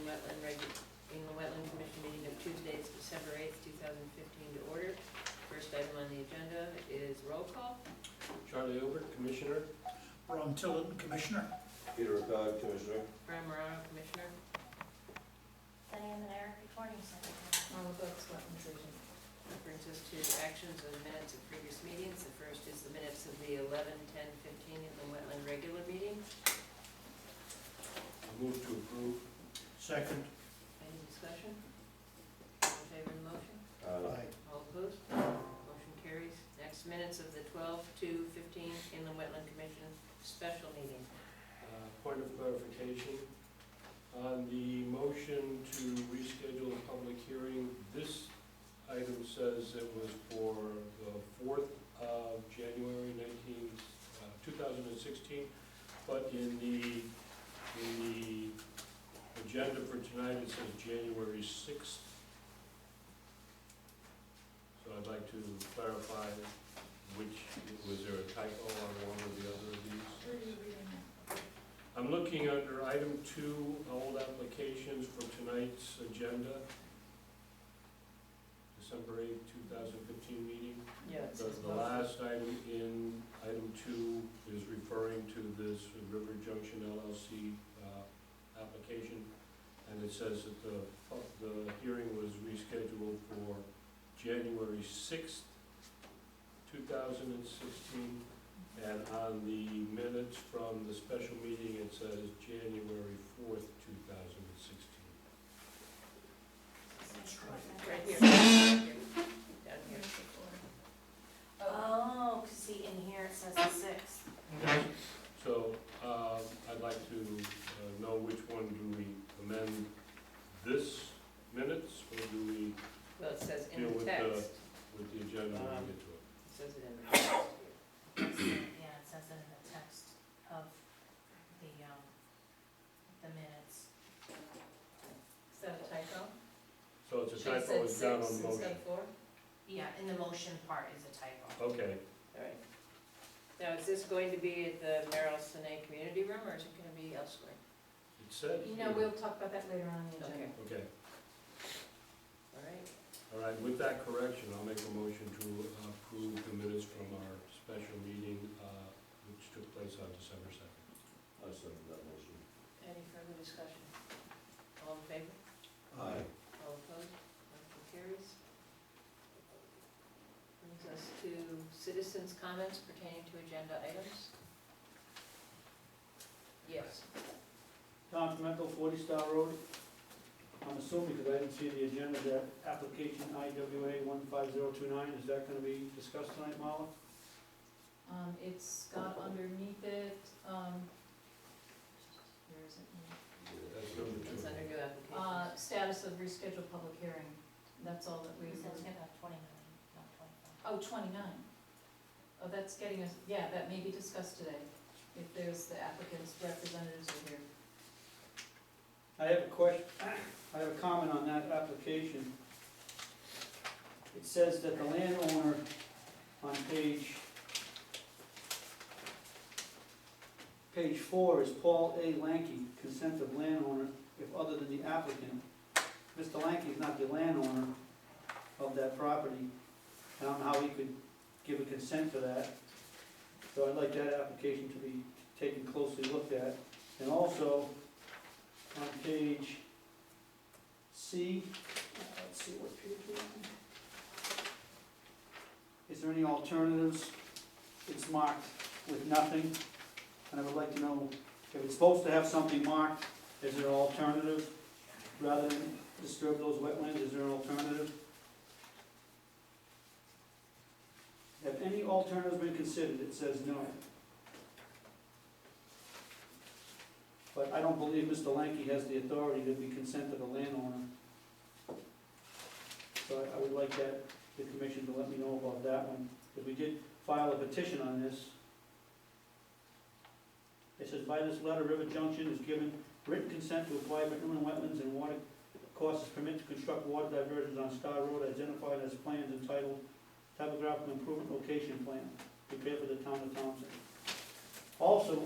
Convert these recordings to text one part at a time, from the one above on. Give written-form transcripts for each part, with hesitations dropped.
Inland Wetland Commission meeting of Tuesday, December 8th, 2015 to order. First item on the agenda is roll call. Charlie Obert, Commissioner. Ron Tillett, Commissioner. Peter Ricard, Commissioner. Brian Morano, Commissioner. Diane and Eric, recording secretary. All books, wetlands agent. That brings us to actions on the minutes of previous meetings. The first is the minutes of the 11/10/15 Inland Wetland regular meeting. I move to approve. Second. Any discussion? All in favor of the motion? Aye. All opposed? Motion carries. Next, minutes of the 12/2/15 Inland Wetland Commission special meeting. Point of clarification, on the motion to reschedule the public hearing, this item says it was for the 4th of January 2016, but in the agenda for tonight, it says January 6th. So I'd like to clarify was there a typo on one or the other of these? Where are you reading that? I'm looking under item 2, old applications for tonight's agenda, December 8th, 2015 meeting. Yeah, it says The last item in item 2 is referring to this River Junction LLC application, and it says that the hearing was rescheduled for January 6th, 2016, and on the minutes from the special meeting, it says January 4th, 2016. right here. Down here. Oh, 'cause see, in here it says the 6th. So I'd like to know which one do we amend this minutes, or do we Well, it says deal in the with text. with the agenda when we get to it? It says it in the text here. Yeah, it says it in the text of the minutes. Is that a typo? So it's a Should have typo, said it's down on 6 the instead motion. of 4? Yeah, in the motion part is a typo. Okay, All right. Now, is this going to be at the Merrill Sinay Community Room, or is it going to be elsewhere? it said You know, here. we'll talk about that later on in the agenda. Okay, Okay, all right. all right, with that correction, I'll make a motion to approve the minutes from our special meeting, which took place on December 2nd. I second that motion. Any further discussion? All in favor? Aye. All opposed? Motion carries. Brings us to citizens' comments pertaining to agenda items. Yes. Tom Pimentel, 40 Star Road. I'm assuming, because I didn't see the agenda, that application IWA 15029, is that going to be discussed tonight, Marla? It's got underneath it, where is it? That's number 2. It's under new applications. Status of rescheduled public hearing. That's all that we. It says here about 29, not 25. Oh, 29. Oh, that's getting us, yeah, that may be discussed today, if there's the applicant's representatives are here. I have a question, I have a comment on that application. It says that the landowner on page 4 is Paul A. Lanky, consent of landowner, if other than the applicant. Mr. Lanky is not the landowner of that property. I don't know how he could give a consent to that. So I'd like that application to be taken closely looked at. And also, on page C, let's see what page we're on. Is there any alternatives? It's marked with nothing, and I would like to know if it's supposed to have something marked, is there an alternative? Rather than disturb those wetlands, is there an alternative? Have any alternatives been considered? It says no. But I don't believe Mr. Lanky has the authority to be consent of the landowner. So I would like the commission to let me know about that one, because we did file a petition on this. It says, by this letter, River Junction is given written consent to apply for inland wetlands and water courses permit to construct water diversions on Star Road identified as plans entitled Topographical Improvement Location Plan, prepared for the town of Townsend. Also,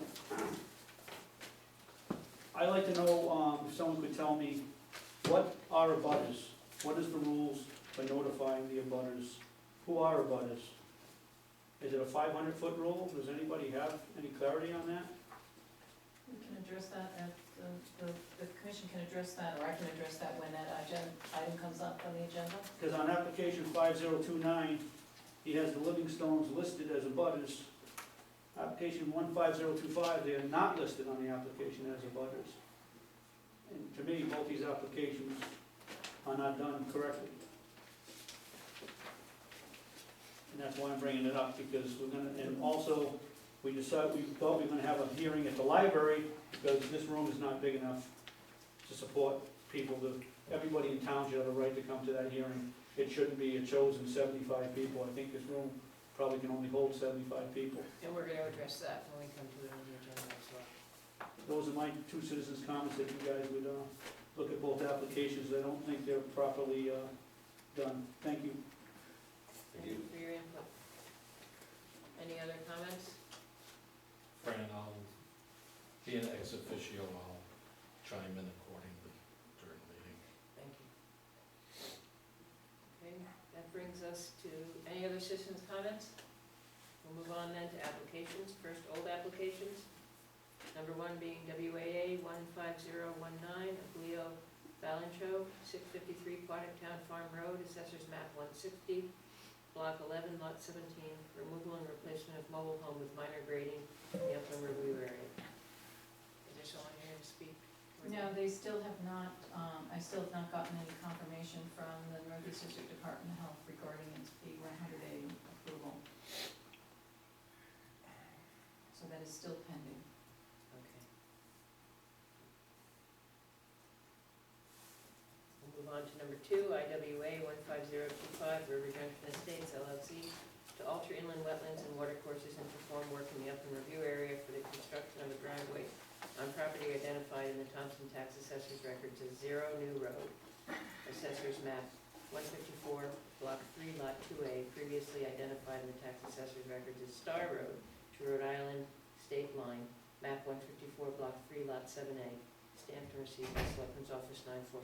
I I'd like to know, if someone could tell me, what are abutters? What is the rules for notifying the abutters? Who are abutters? Is it a 500-foot rule? Does anybody have any clarity on that? We can address that at, the commission can address that, or I can address that when that item comes up on the agenda. Because on application 5029, he has the Livingstones listed as abutters. Application 15025, they are not listed on the application as abutters. And to me, both these applications are not done correctly. And that's why I'm bringing it up, because we're gonna, and also, we thought we were gonna have a hearing at the library, because this room is not big enough to support people, everybody in town should have a right to come to that hearing. It shouldn't be a chosen 75 people, I think this room probably can only hold 75 people. And we're gonna address that when we come to it on the agenda as well. Those are my two citizens' comments, that you guys would look at both applications. I don't think they're properly done. Thank you. Thank you for your input. Any other comments? Fran, I'll be an ex officio, I'll chime in accordingly during the meeting. Thank you. Okay, that brings us to, any other citizens' comments? We'll move on then to applications. First, old applications. Number 1 being WAA 15019, Leo Valencho, 653 Town Farm Road, Assessors Map 160, Block 11, Lot 17, removal and replacement of mobile home with minor grading in the upland review area. Is there someone here to speak? No, they still have not, I still have not gotten any confirmation from the Northeast District Department of Health regarding its P100A approval. So that is still pending. Okay. We'll move on to number 2, IWA 15025, River Junction Estates LLC, to alter inland wetlands and watercourses and perform work in the upland review area for the construction of a driveway on property identified in the Thompson Tax Assessor's Records as 0 New Road, Assessor's Map 154, Block 3, Lot 2A, previously identified in the Tax Assessor's Records as Star Road to Rhode Island State Line, Map 154, Block 3, Lot 7A, stamped and received by Selectman's Office 9415.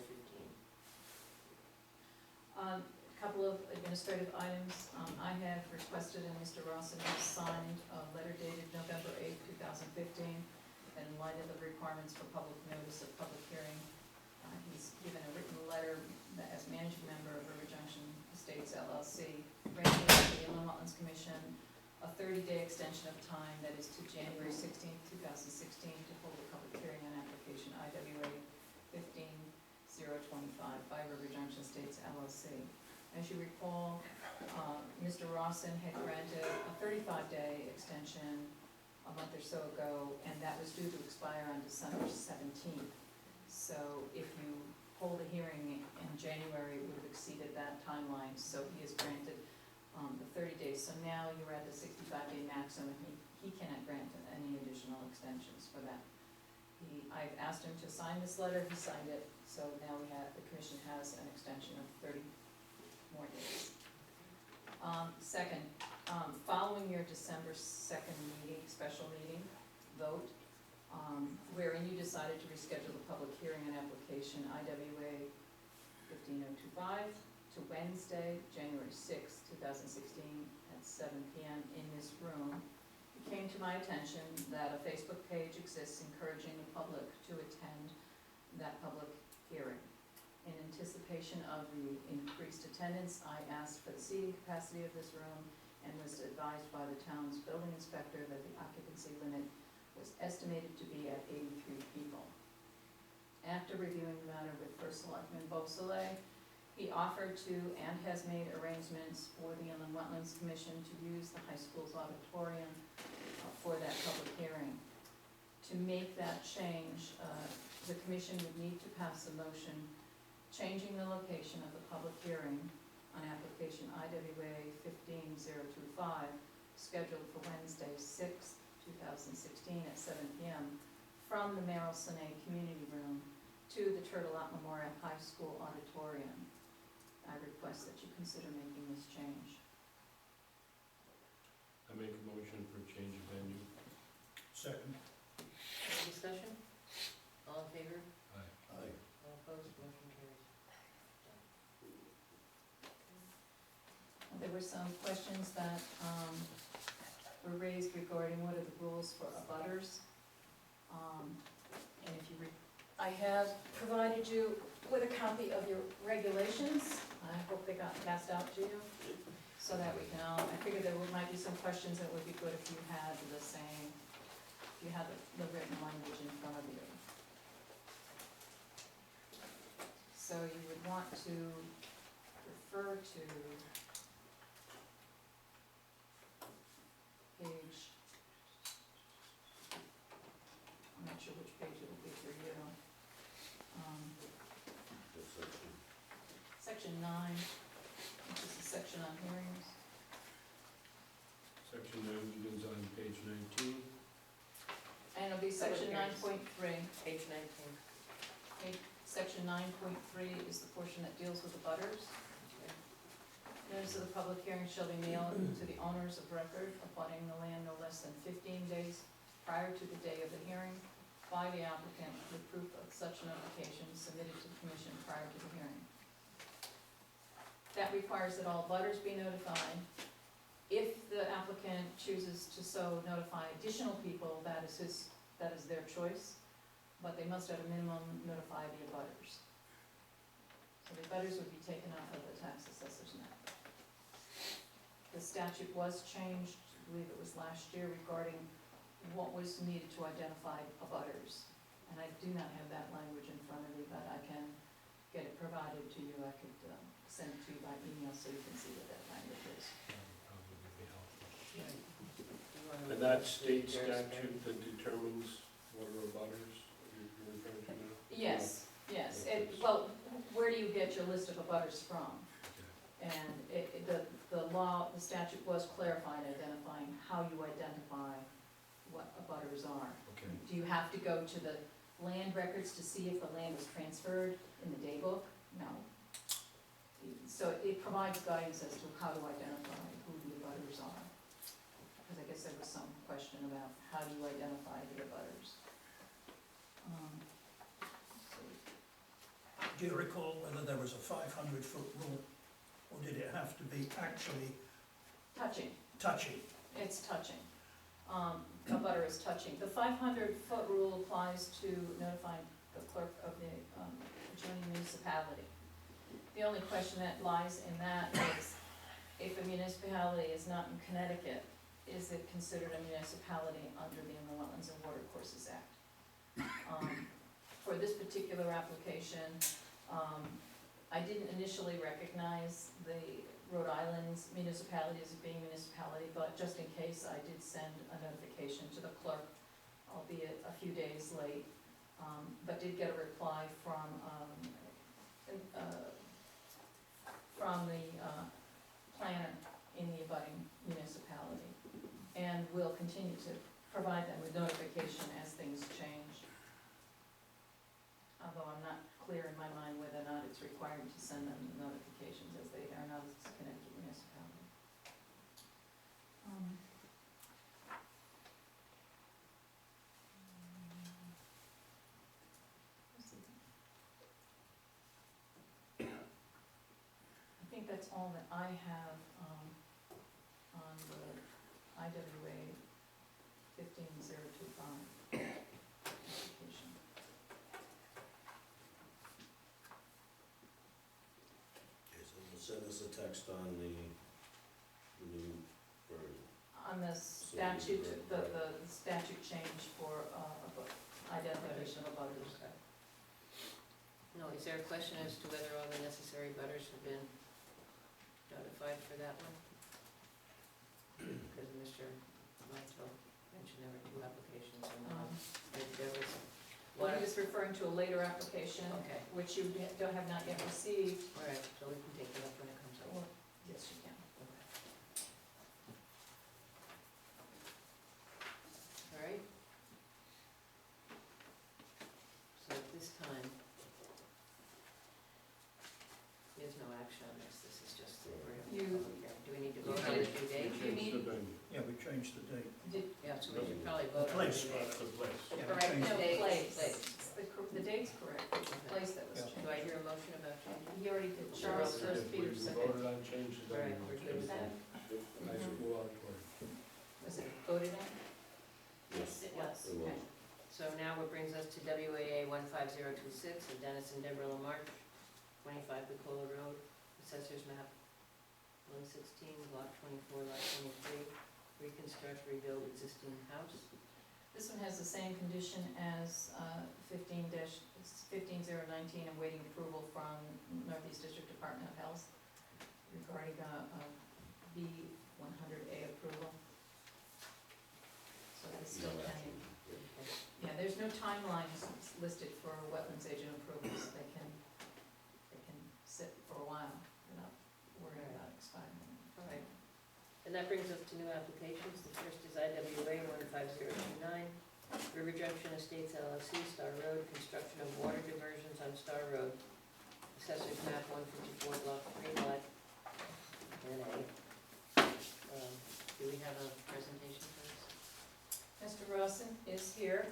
Couple of administrative items. I have requested and Mr. Rawson has signed a letter dated November 8, 2015, in light of the requirements for public notice of public hearing. He's given a written letter as managing member of River Junction Estates LLC, granting the Inland Wetlands Commission a 30-day extension of time, that is to January 16, 2016, to hold a public hearing on application IWA 15025 by River Junction Estates LLC. As you recall, Mr. Rawson had granted a 35-day extension a month or so ago, and that was due to expire on December 17th. So if you hold a hearing in January, it would have exceeded that timeline, so he has granted the 30 days. So now you're at the 65-day maximum, and he cannot grant any additional extensions for that. I've asked him to sign this letter, he signed it, so now the commission has an extension of 30 more days. Second, following your December 2nd meeting, special meeting vote, wherein you decided to reschedule the public hearing on application IWA 15025 to Wednesday, January 6, 2016 at 7 p.m. in this room, it came to my attention that a Facebook page exists encouraging the public to attend that public hearing. In anticipation of the increased attendance, I asked for the seating capacity of this room and was advised by the town's building inspector that the occupancy limit was estimated to be at 83 people. After reviewing the matter with First Selectman Beausoleil, he offered to and has made arrangements for the Inland Wetlands Commission to use the high school's auditorium for that public hearing. To make that change, the commission would need to pass a motion changing the location of the public hearing on application IWA 15025, scheduled for Wednesday, 6, 2016 at 7 p.m. from the Merrill Sinay Community Room to the Turtle Out Memorial High School Auditorium. I request that you consider making this change. I make a motion for change of venue. Second. Any discussion? All in were some questions that, were raised regarding what are the rules for abutters. And if you I have provided you with a copy of your regulations. I hope they got passed out to you, so that we can all, I figured there might be some questions that would be good if you had the same, if you had the written language in front of you. So you would want to refer to page, I'm not sure which page it will be for you. What section? Section 9, which is the section on hearings. Section 9 begins on page 19. And it'll be section Public 9.3. Page 19. Section 9.3 is the portion that deals with the butters. Notice of the public hearing shall be mailed to the owners of record abutting the land no less than 15 days prior to the day of the hearing by the applicant with proof of such notification submitted to the commission prior to the hearing. That requires that all butters be notified. If the applicant chooses to so notify additional people, that is their choice, but they must at a minimum notify the abutters. So the abutters would be taken out of the tax assessor's map. The statute was changed, I believe it was last year, regarding what was needed to identify abutters. And I do not have that language in front of me, but I can get it provided to you. I could send it to you by email so you can see what that language is. That would probably be helpful. Yeah. And that state statute that determines what are abutters, you're referring to now? Yes, yes. Well, where do you get your list of abutters from? Okay. And the law, the statute was clarified, identifying how you identify what abutters are. Okay. Do you have to go to the land records to see if the land was transferred in the day book? No. So it provides guidance as to how to identify who the abutters are. Because I guess there was some question about how do you identify the abutters. Let's see. Do you recall whether there was a 500-foot rule, or did it have to be actually Touching. touching? It's touching. A butter is touching. The 500-foot rule applies to notifying the clerk of the adjoining municipality. The only question that lies in that is, if a municipality is not in Connecticut, is it considered a municipality under the Inland Wetlands and Watercourses Act? For this particular application, I didn't initially recognize the Rhode Island's municipality as being municipality, but just in case, I did send a notification to the clerk, albeit a few days late, but did get a reply from the planner in the abutting municipality, and will continue to provide them with notification as things change. Although I'm not clear in my mind whether or not it's required to send them notifications, as they are not a Connecticut municipality. I think that's all that I have on the IWA 15025 application. Okay, so we'll send us a text on the new version. On the statute, the statute change for identification of abutters. No, is there a question as to whether all the necessary butters have been notified for that one? Because Mr. Montel mentioned there were two applications and there was Well, one. he was referring to a later application, Okay, which you have not yet received. all right, so we can take it up when it comes up. Or- Yes, you can. Okay. All right. So at this time, there's no action on this, this is just the public hearing. Do we need to vote on the due date? You need- Change the venue. Yeah, we changed the date. Yeah, so we should probably vote on the Place. due date. The place. Yeah, we Correct, changed No, the- date, place. place. The date's correct, it's the place that was Yeah. changed. Do I hear a motion about changing? He already did, Charles first, Peter We second. voted on changes. Right. right, we're good with that. I should go out for it. Was it voted on? Yes, it was. It was. Okay. So now what brings us to WAA 15026 of Dennis and Deborah Lamarche, 25 Picola Road, Assessor's Map 116, Block 24, Lot 23, reconstruct, rebuild existing house. This one has the same condition as 15019, I'm waiting approval from Northeast District Department of Health regarding B100A approval. So that's still No pending. action. Yeah, there's no timelines listed for wetlands agent approvals. They can sit for a while without worrying about expiring. All right. And that brings us to new applications. The first is IWA 15029, River Junction Estates LLC, Star Road, construction of water diversions on Star Road. Assessor's Map 154, Block 3, Lot 10A. Do we have a presentation for this? Mr. Rawson is here.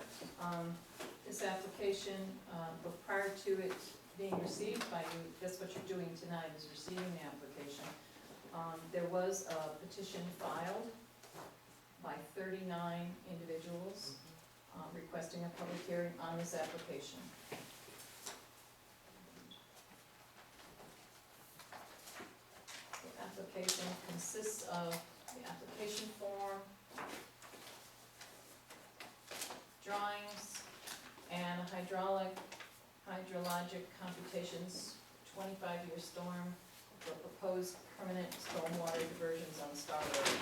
This application, but prior to it being received by you, that's what you're doing tonight, is receiving the application. There was a petition filed by 39 individuals requesting a public hearing on this application. The application consists of the application form, drawings, and hydrologic computations, 25-year storm for proposed permanent stormwater diversions on Star Road.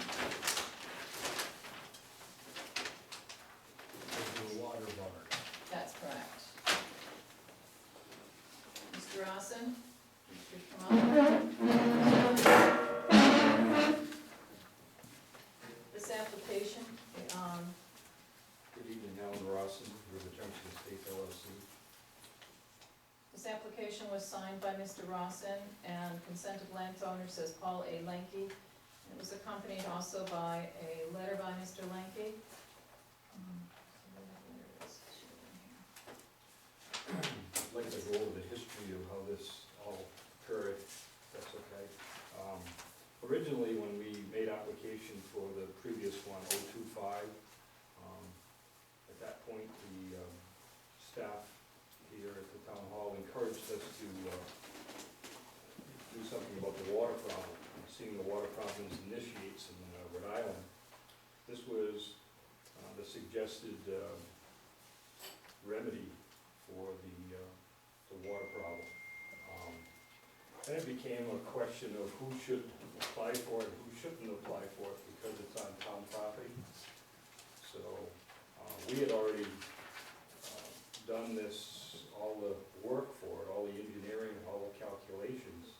There's a water barn. That's correct. Mr. Rawson, please come up. This application, Good evening, Alan Rawson, River Junction Estates LLC. this application was signed by Mr. Rawson, and consent of landowner says Paul A. Lenke. It was accompanied also by a letter by Mr. Lenke. I'd like to go over the history of how this all occurred, if that's okay. Originally, when we made application for the previous one, 025, at that point, the staff here at the town hall encouraged us to do something about the water problem. Seeing the water problems initiates in Rhode Island, this was the suggested remedy for the water problem. Then it became a question of who should apply for it, who shouldn't apply for it, because it's on town property. So, we had already done this, all the work for it, all the engineering, all the calculations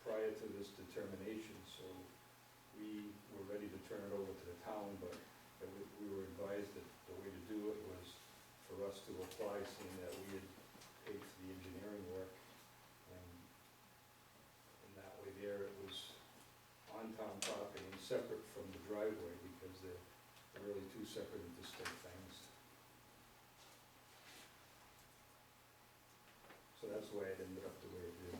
prior to this determination, so we were ready to turn it over to the town, but we were advised that the way to do it was for us to apply, seeing that we had paid for the engineering work, and that way there, it was on town property and separate from the driveway, because they're really two separate and distinct things. So that's why it ended up the way it did.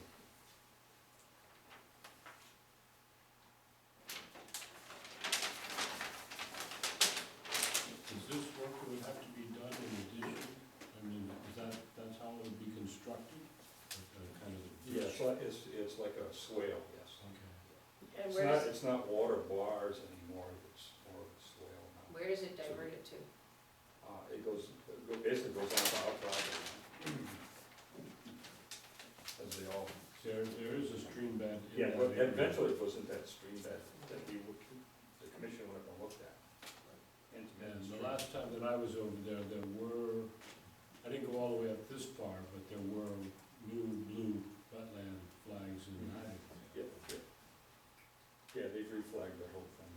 Is this work that would have to be done in addition? I mean, that's how it would be constructed? Kind of the Yeah, ditch? it's like a swale, yes. Okay. And where does, It's not water bars anymore, it's more of a swale now. where does it divert it to? It basically goes on to our property. As they all, There is a stream bed. in yeah, that but area. eventually it goes into that stream bed that the commission went up and looked at. Into that And the stream. last time that I was over there, I didn't go all the way up this far, but there were new blue wetland flags in that. Yeah, yeah. Yeah, they've reflagged the whole thing.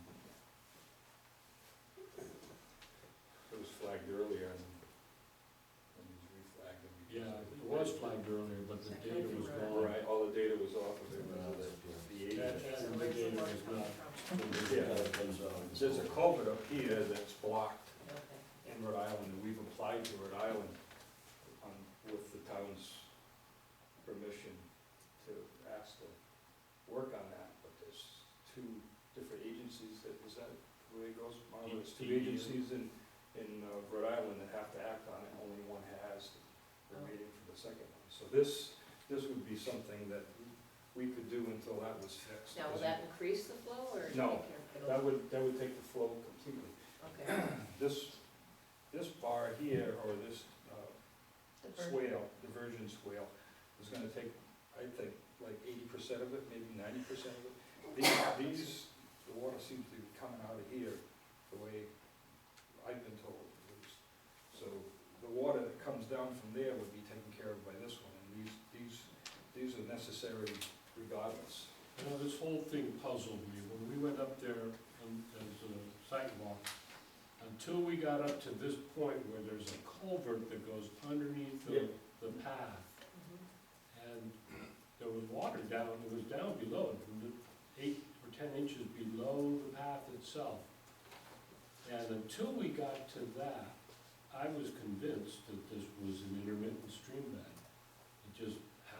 It was flagged earlier and he's reflagged it. Yeah, it was flagged earlier, but the data was gone. Right, all the data was off of it, the And agent. the data was not. Yeah. There's a culvert up here that's blocked Okay. in Rhode Island, and we've applied to Rhode Island with the town's permission to ask to work on that, but there's there's two agencies in Rhode Island that have to act on it, only one has. We're Oh. waiting for the second one. So this would be something that we could do until that was fixed. Now, will that increase the flow, or? do you No, think it'll- That would take the flow completely. Okay, This bar here, or this Diversion. swale, diversion swale, is gonna take, I think, like 80% of it, maybe 90% of it. These, the water seems to be coming out of here, the way I've been told. at least. So the water that comes down from there would be taken care of by this one, and these are necessary regardless. You know, this whole thing puzzled me. When we went up there as a sidewalk, until we got up to this point where there's a culvert that goes underneath the path, mhm, and there was water down, it was down below, 8 or 10 inches below the path itself. And until we got to that, I was convinced that this was an intermittent stream bed. It just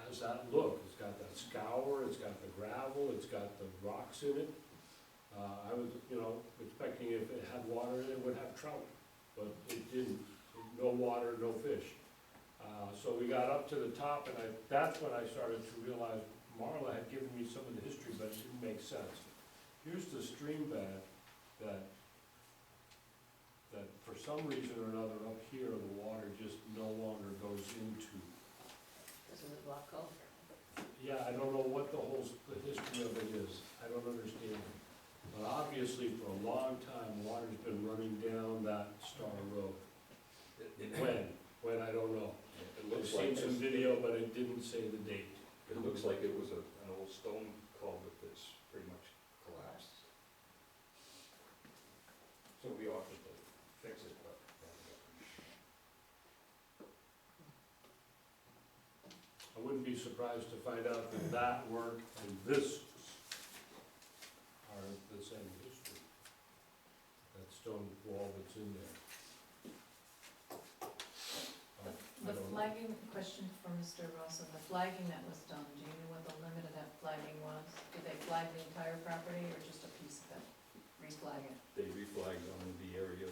has that look. It's got that scour, it's got the gravel, it's got the rocks in it. I was, expecting if it had water in it, it would have trout, but it didn't. No water, no fish. So we got up to the top, and that's when I started to realize Marla had given me some of the history, but it didn't make sense. Here's the stream bed that for some reason or another up here, the water just no longer goes into. this is a block culvert. Yeah, I don't know what the history of it is. I don't understand it. But obviously, for a long time, water's been running down that Star Road. When, I don't know. It I've looks seen like some video, but it didn't say the date. It looks like it was an old stone culvert that's pretty much collapsed. So we offered to fix it, but. I wouldn't be surprised to find out that that work and this are the same history. That stone wall that's in there. I The don't know. flagging, question for Mr. Rawson, the flagging that was done, do you know what the limit of that flagging was? Did they flag the entire property or just a piece of it? Reflag it? They reflagged on the area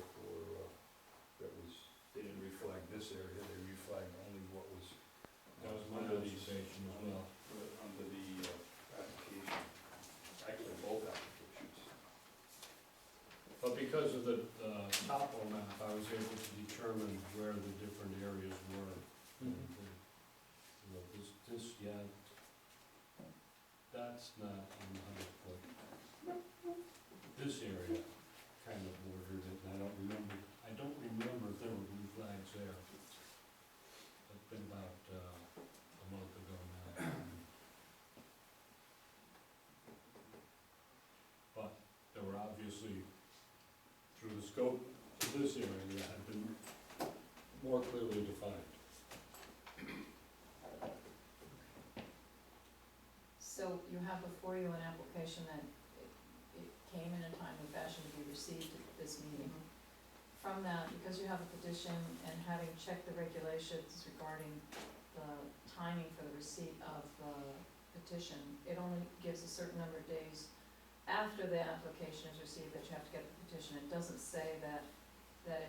they didn't reflag this area, they reflagged only what was. That was my under these- observation as well. Under the application, actually both applications. But because of the topo map, I was able to determine where the different areas were. And, that's not 100 foot. This area kind of bordered it, and I don't remember if there were blue flags there. It's been about a month ago now. But there were obviously, through the scope of this area, that had been more clearly defined. So you have before you an application that it came in a timely fashion to be received at this meeting. From that, because you have a petition and having checked the regulations regarding the timing for the receipt of the petition, it only gives a certain number of days after the application is received that you have to get the petition. It doesn't say that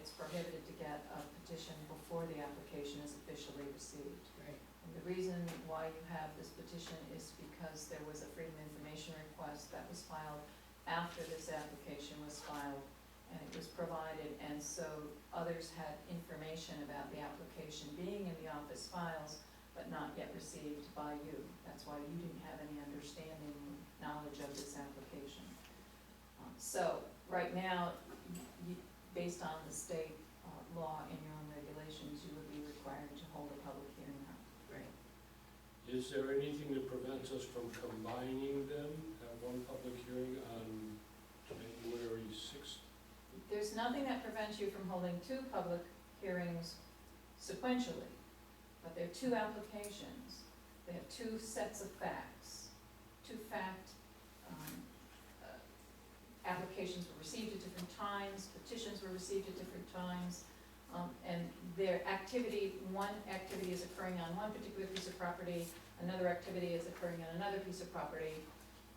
it's prohibited to get a petition before the application is officially received. Right. And the reason why you have this petition is because there was a Freedom of Information request that was filed after this application was filed, and it was provided, and so others had information about the application being in the office files, but not yet received by you. That's why you didn't have any understanding, knowledge of this application. So, right now, based on the state law and your own regulations, you would be required to hold a public hearing now. Right. Is there anything that prevents us from combining them at one public hearing on January 6th? There's nothing that prevents you from holding two public hearings sequentially, but they're two applications. They have two sets of facts. Applications were received at different times, petitions were received at different times, and their activity, one activity is occurring on one particular piece of property, another activity is occurring on another piece of property,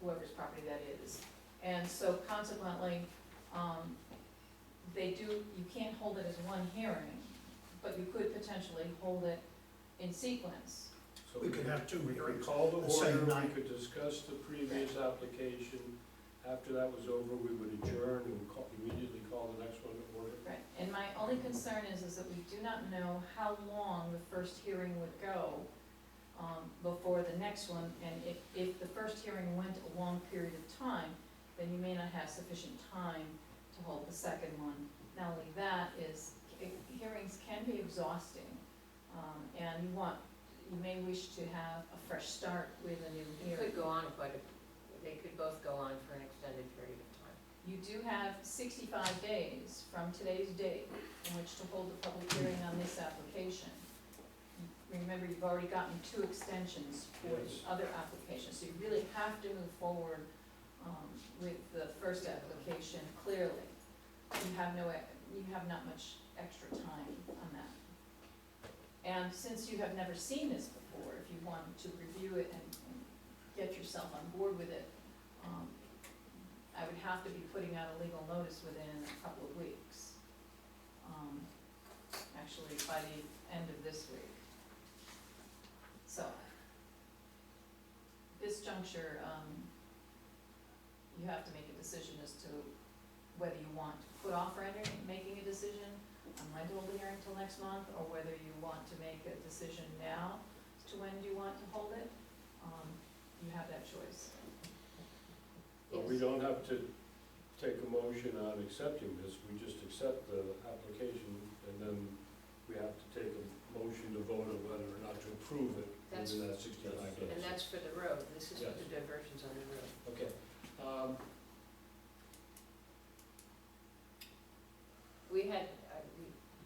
whoever's property that is. And so consequently, you can't hold it as one hearing, but you could potentially hold it in sequence. So We could have two we could hearings. call to the same order, we night. could discuss the previous application. After that was over, we would adjourn and immediately call the next one to order. Right, and my only concern is that we do not know how long the first hearing would go before the next one, and if the first hearing went a long period of time, then you may not have sufficient time to hold the second one. Not only that is, hearings can be exhausting, and you may wish to have a fresh start with a new It hearing. could go on they could both go on for an extended period of time. You do have 65 days from today's date in which to hold a public hearing on this application. Remember, you've already gotten 2 extensions for the Yes. other applications, so you really have to move forward with the first application clearly. You have not much extra time on that. And since you have never seen this before, if you wanted to review it and get yourself on board with it, I would have to be putting out a legal notice within a couple of weeks. Actually, by the end of this week. So, this juncture, you have to make a decision as to whether you want to put off making a decision on when to hold the hearing till next month, or whether you want to make a decision now as to when you want to hold it. You have that choice. But we don't have to take a motion on accepting this, we just accept the application, and then we have to take a motion to vote on whether or not to approve it That's- within that 65 days. And that's for the road, this is for Yes. the diversions on the road. Okay. We had,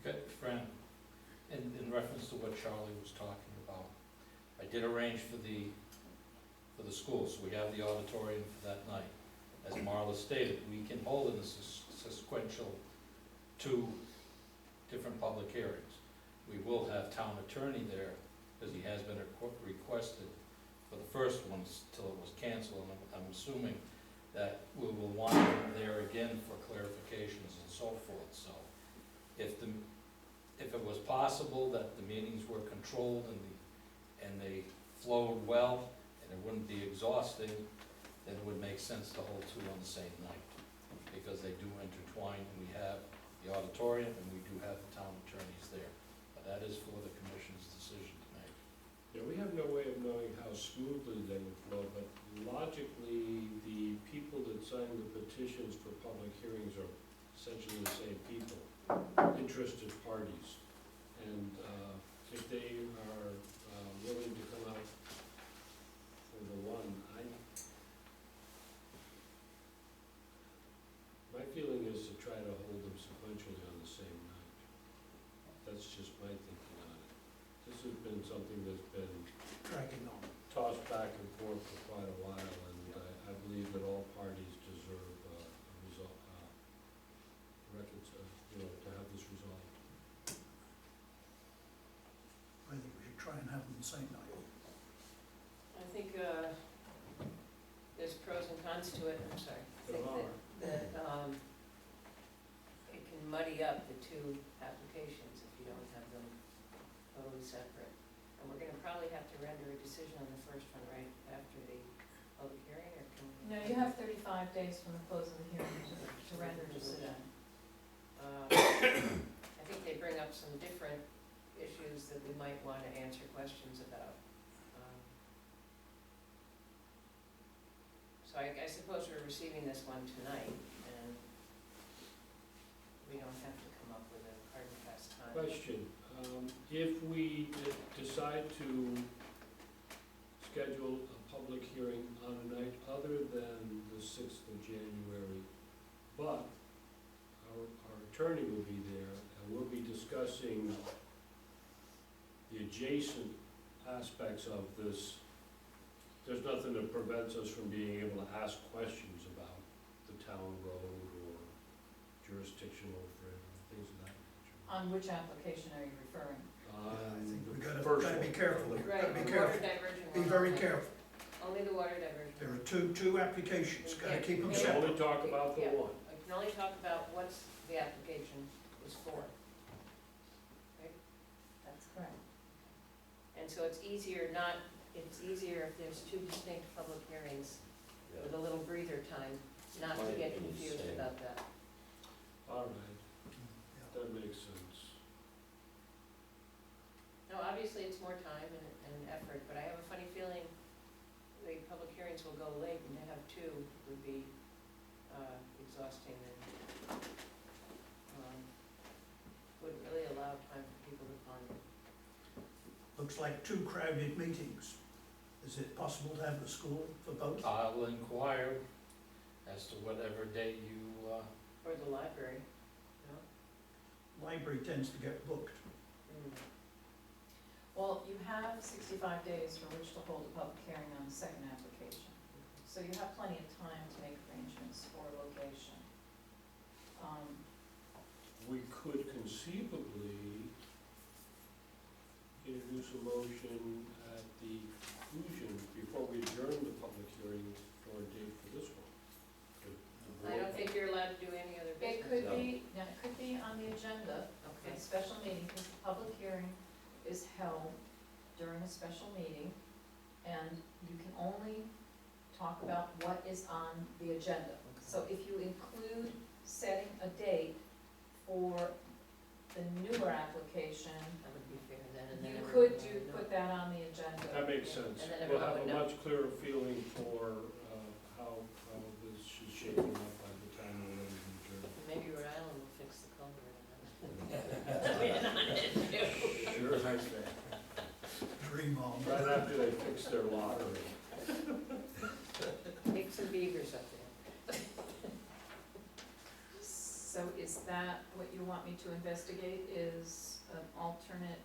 Okay, Fran, in reference to what Charlie was talking about, I did arrange for the school, so we have the auditorium for that night. As Marla stated, we can hold in a sequential 2 different public hearings. We will have town attorney there, because he has been requested for the first one till it was canceled, and I'm assuming that we will want him there again for clarifications and so forth, so. If it was possible that the meetings were controlled and they flowed well, and it wouldn't be exhausting, then it would make sense to hold 2 on the same night, because they do intertwine, and we have the auditorium, and we do have the town attorneys there. But that is for the commission's decision to make. Yeah, we have no way of knowing how smoothly they would flow, but logically, the people that sign the petitions for public hearings are essentially the same people, interested parties. And if they are willing to come out for the one, my feeling is to try to hold them sequentially on the same night. That's just my thinking on it. This has been something that's been Dragging on. tossed back and forth for quite a while, and I believe that all parties deserve a result, to have this resolved. I think we should try and have them the same night. I think there's pros and cons to it, I'm sorry. I think that it can muddy up the 2 applications if you don't have them totally separate. And we're gonna probably have to render a decision on the first one right after the public hearing, or can we? No, you have 35 days from the close of the hearing to render a decision. I think they bring up some different issues that we might want to answer questions about. So I suppose we're receiving this one tonight, and we don't have to come up with a hard and fast time. Question, if we decide to schedule a public hearing on a night other than the 6th of January, but our attorney will be there, and we'll be discussing the adjacent aspects of this, there's nothing that prevents us from being able to ask questions about the town road or jurisdictional for things of that nature. On which application are you referring? We The gotta first be one. careful, Right, gotta be the water careful, diversion be one very only. careful. Only the water diversion. There are two applications, gotta keep them We can separate. only talk about the Yeah. one. I can only talk about what's the application is for. That's correct. And so it's easier if there's two distinct public hearings with a little breather time, not to My get opinion's confused same. about that. All right, that makes sense. No, obviously it's more time and effort, but I have a funny feeling the public hearings will go late, and to have two would be exhausting and wouldn't really allow time for people to ponder. Looks like 2 crowded meetings. Is it possible to have the school for both? I'll inquire as to whatever date you, Or the library, no? Library tends to get booked. Mm. Well, you have 65 days for which to hold a public hearing on the second application. So you have plenty of time to make arrangements for location. We could conceivably introduce a motion at the conclusion, before we adjourn the public hearing, for a date for this one. I don't think you're allowed to do any other It business. could be, now, it could be on the agenda for Okay. the special meeting, because the public hearing is held during a special meeting, and you can only talk about what is on the agenda. So if you include setting a date for the newer application, That would be fair then, and then you everyone could would know. put that on the agenda. That makes sense. And then We'll everyone have a would know. much clearer feeling for how this is shaping up by the time we're ready to adjourn. And maybe Rhode Island will fix the culvert and then. We're on it too. Sure, nice man. Dream on. Right after they fix their lottery. Take some beavers up there. So is that what you want me to investigate, is an alternate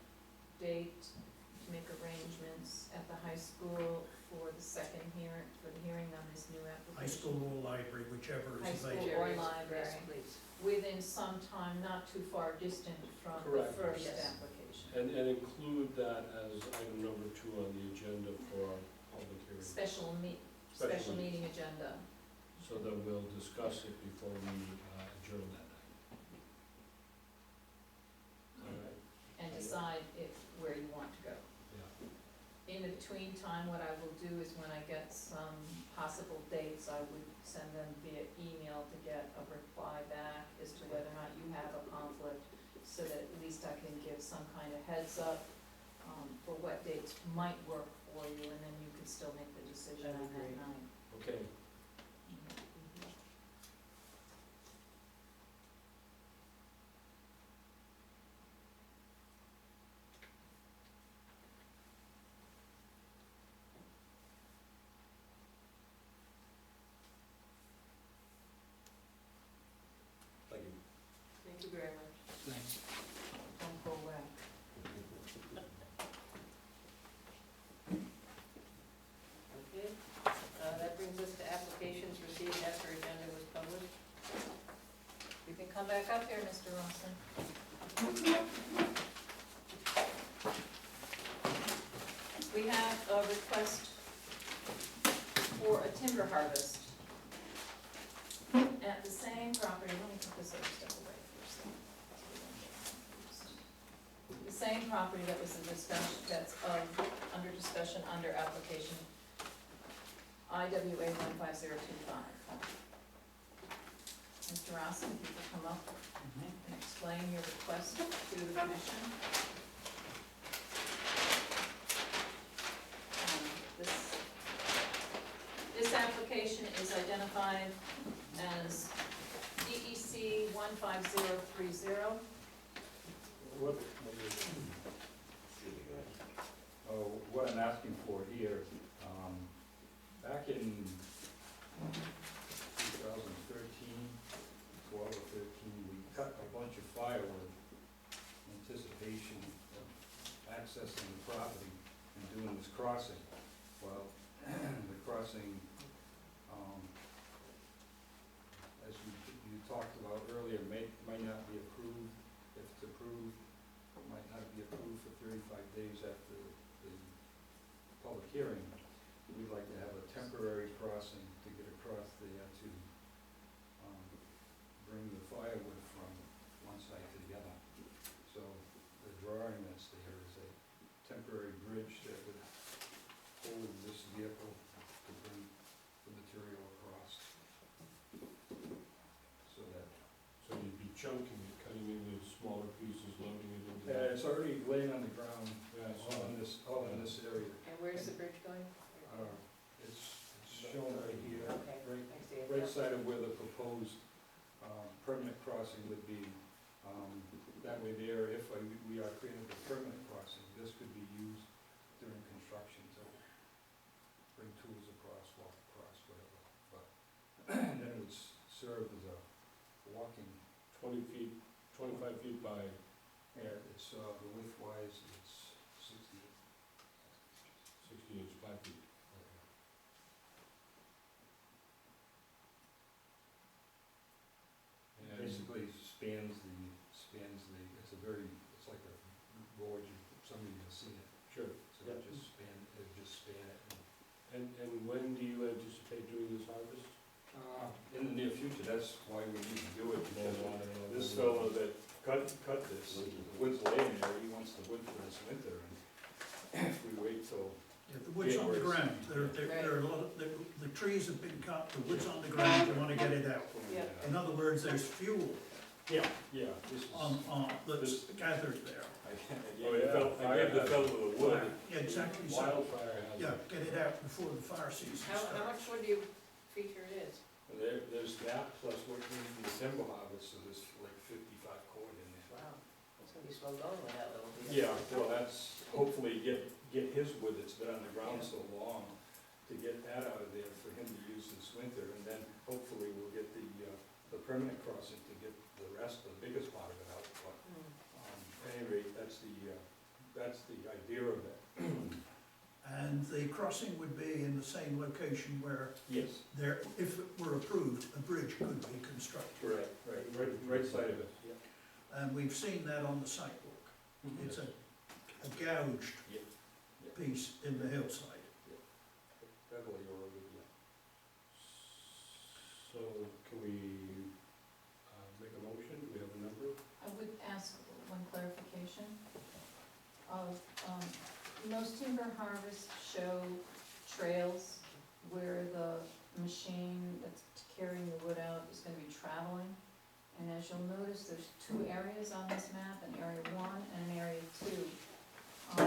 date to make arrangements at the high school for the second hearing, for the hearing on this new application? High school or library, whichever High is school available. or Yes, library. Yes, please. Within some time, not too far distant from the Correct. first Yes. application. And include that as item number 2 on the agenda for our public hearing. Special Special meeting agenda. So that we'll discuss it before we adjourn that night. All right? And decide where you want to go. Yeah. In the between time, what I will do is when I get some possible dates, I would send them via email to get a reply back as to whether or not you have a conflict, so that at least I can give some kind of heads up for what dates might work for you, and then you can still make the decision on That'd be that great. night. Okay, Thank you. Thank you very much. thanks. Don't go away. Okay, that brings us to applications received after agenda was published. You can come back up here, Mr. Rawson. We have a request for a timber harvest at the same property. Let me put this other stuff away first. So we don't get confused. The same property that was in discussion, that's under discussion under application IWA 15025. Mr. Rawson, if you could come up and explain your request to the commission. This application is identified as DEC 15030. What I'm asking for here, back in 2013, 12 or 13, we cut a bunch of firewood in anticipation of accessing the property and doing this crossing. Well, the crossing, as you talked about earlier, might not be approved. If it's approved, it might not be approved for 35 days after the public hearing. We'd like to have a temporary crossing to get across there to bring the firewood from crossing would be, that way there, if we are creating a permanent crossing, this could be used during construction to bring tools across, walk across, whatever, but, and then it would serve as a walking, 20 feet, 25 feet by, it's, the width-wise, it's 60. 60 inch, 5 feet. And Basically spans the, it's a very, it's like a road, somebody has seen it, Sure. so it just span it. And when do you anticipate doing this harvest? In the near future, that's why we need to do it, because No, I don't know. this fellow that cut this, the wood's laying there, he wants the wood for this winter, and if we wait till, Yeah, the wood's on the ground, there are a lot of, the trees have been cut, the wood's on the ground, they wanna get it out. Yeah. In other words, there's fuel yeah, this is. that's gathered there. Oh, yeah, I gave the fellow the wood. Yeah, exactly so. Wildfire has. Yeah, get it out before the fire season How much starts. wood do you figure it is? There's that, plus what we need for the timber harvest, so there's like 55 cord in there. Wow, it's gonna be slow going with that little piece. Yeah, well, that's, hopefully get his wood that's been on the ground so long, to get that out of there for him to use this winter, and then hopefully we'll get the permanent crossing to get the rest, the biggest part of it out, but, Hmm. at any rate, that's the idea of it. And the crossing would be in the same location where Yes. there, if it were approved, a bridge could be constructed. Right side of it, yeah. And we've seen that on the sidewalk. It's a gouged Yeah. piece in the hillside. Heavily eroded, yeah. So can we make a motion? Do we have a number? I would ask one clarification of, most timber harvests show trails where the machine that's carrying the wood out is gonna be traveling. And as you'll notice, there's two areas on this map, an area 1 and an area 2.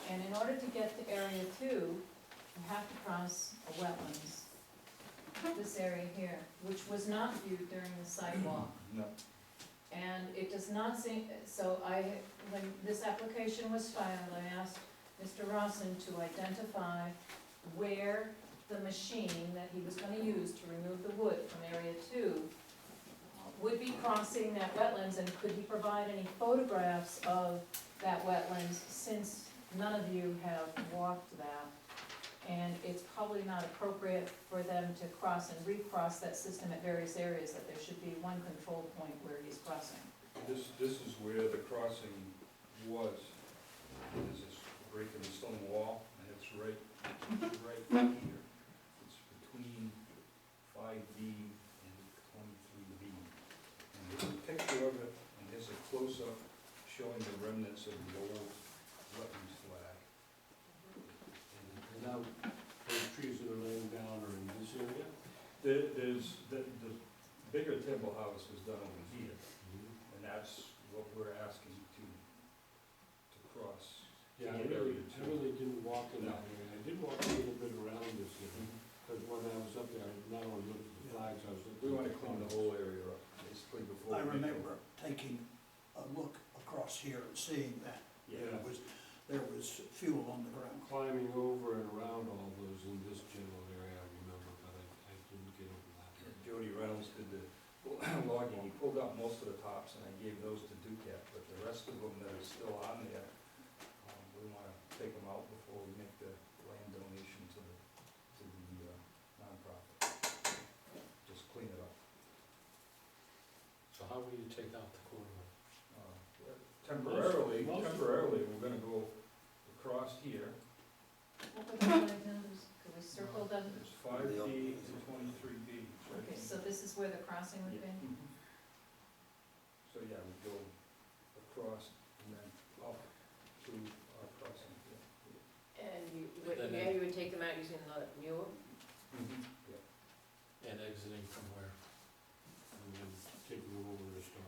And in order to get to area 2, you have to cross a wetlands, this area here, which was not viewed during the sidewalk. No. And it does not seem, so when this application was filed, I asked Mr. Rawson to identify where the machine that he was gonna use to remove the wood from area 2 would be crossing that wetlands, and could he provide any photographs of that wetlands, since none of you have walked that? And it's probably not appropriate for them to cross and recross that system at various areas, that there should be one control point where he's crossing. This is where the crossing was. There's this break in the stone wall, and it's right here. It's between 5B and 23B. And there's a picture of it, and there's a close-up showing the remnants of the old wetlands flag. And now, those trees that are laying down are in this area? There's, the bigger timber house was done over here, and that's what we're asking to cross. Yeah, I To get really area 2. didn't walk in that area. I did walk a little bit around this area, because when I was up there, I not only looked at the flags, I was looking. We want to clean the whole area up, basically, before. I we make remember taking a look across here and seeing that. Yeah. There was fuel on the ground. Climbing over and around all those in this general area, I remember, but I didn't get over that. Jody Reynolds did the logging, he pulled out most of the tops, and I gave those to Ducat, but the rest of them that are still on there, we want to take them out before we make the land donation to the nonprofit. Just clean it up. So how will you take out the corner? Temporarily, Most- we're gonna go across here. What were the diagrams? Could we circle them? There's 5B to 23B. Okay, so this is where the crossing would be? So, yeah, we go across and then up to our crossing. And you would take them out using the mule? Yeah. And exiting from where? And then taking them over to Star,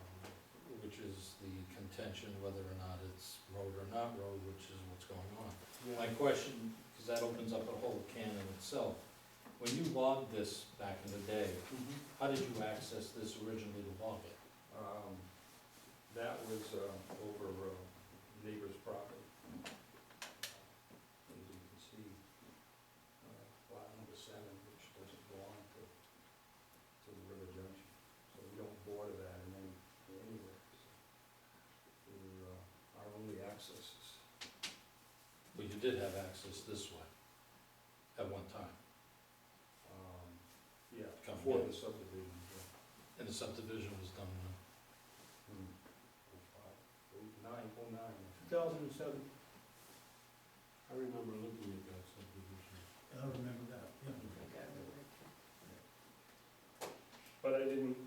Which is the contention whether or not it's road or not road, which is what's going on. My question, because that opens up a whole can in itself, when you logged this back in the day, how did you access this originally to log it? That was over neighbor's property. As you can see, lot number 7, which doesn't belong to the river junction. So we don't border that in anywhere. So we're, our only access is, Well, you did have access this way at one time, yeah, Come before in. the subdivision. Yeah. and the subdivision was done, 09. 2007. I remember looking at that subdivision. I remember that, yeah. I think I remember it too. But I didn't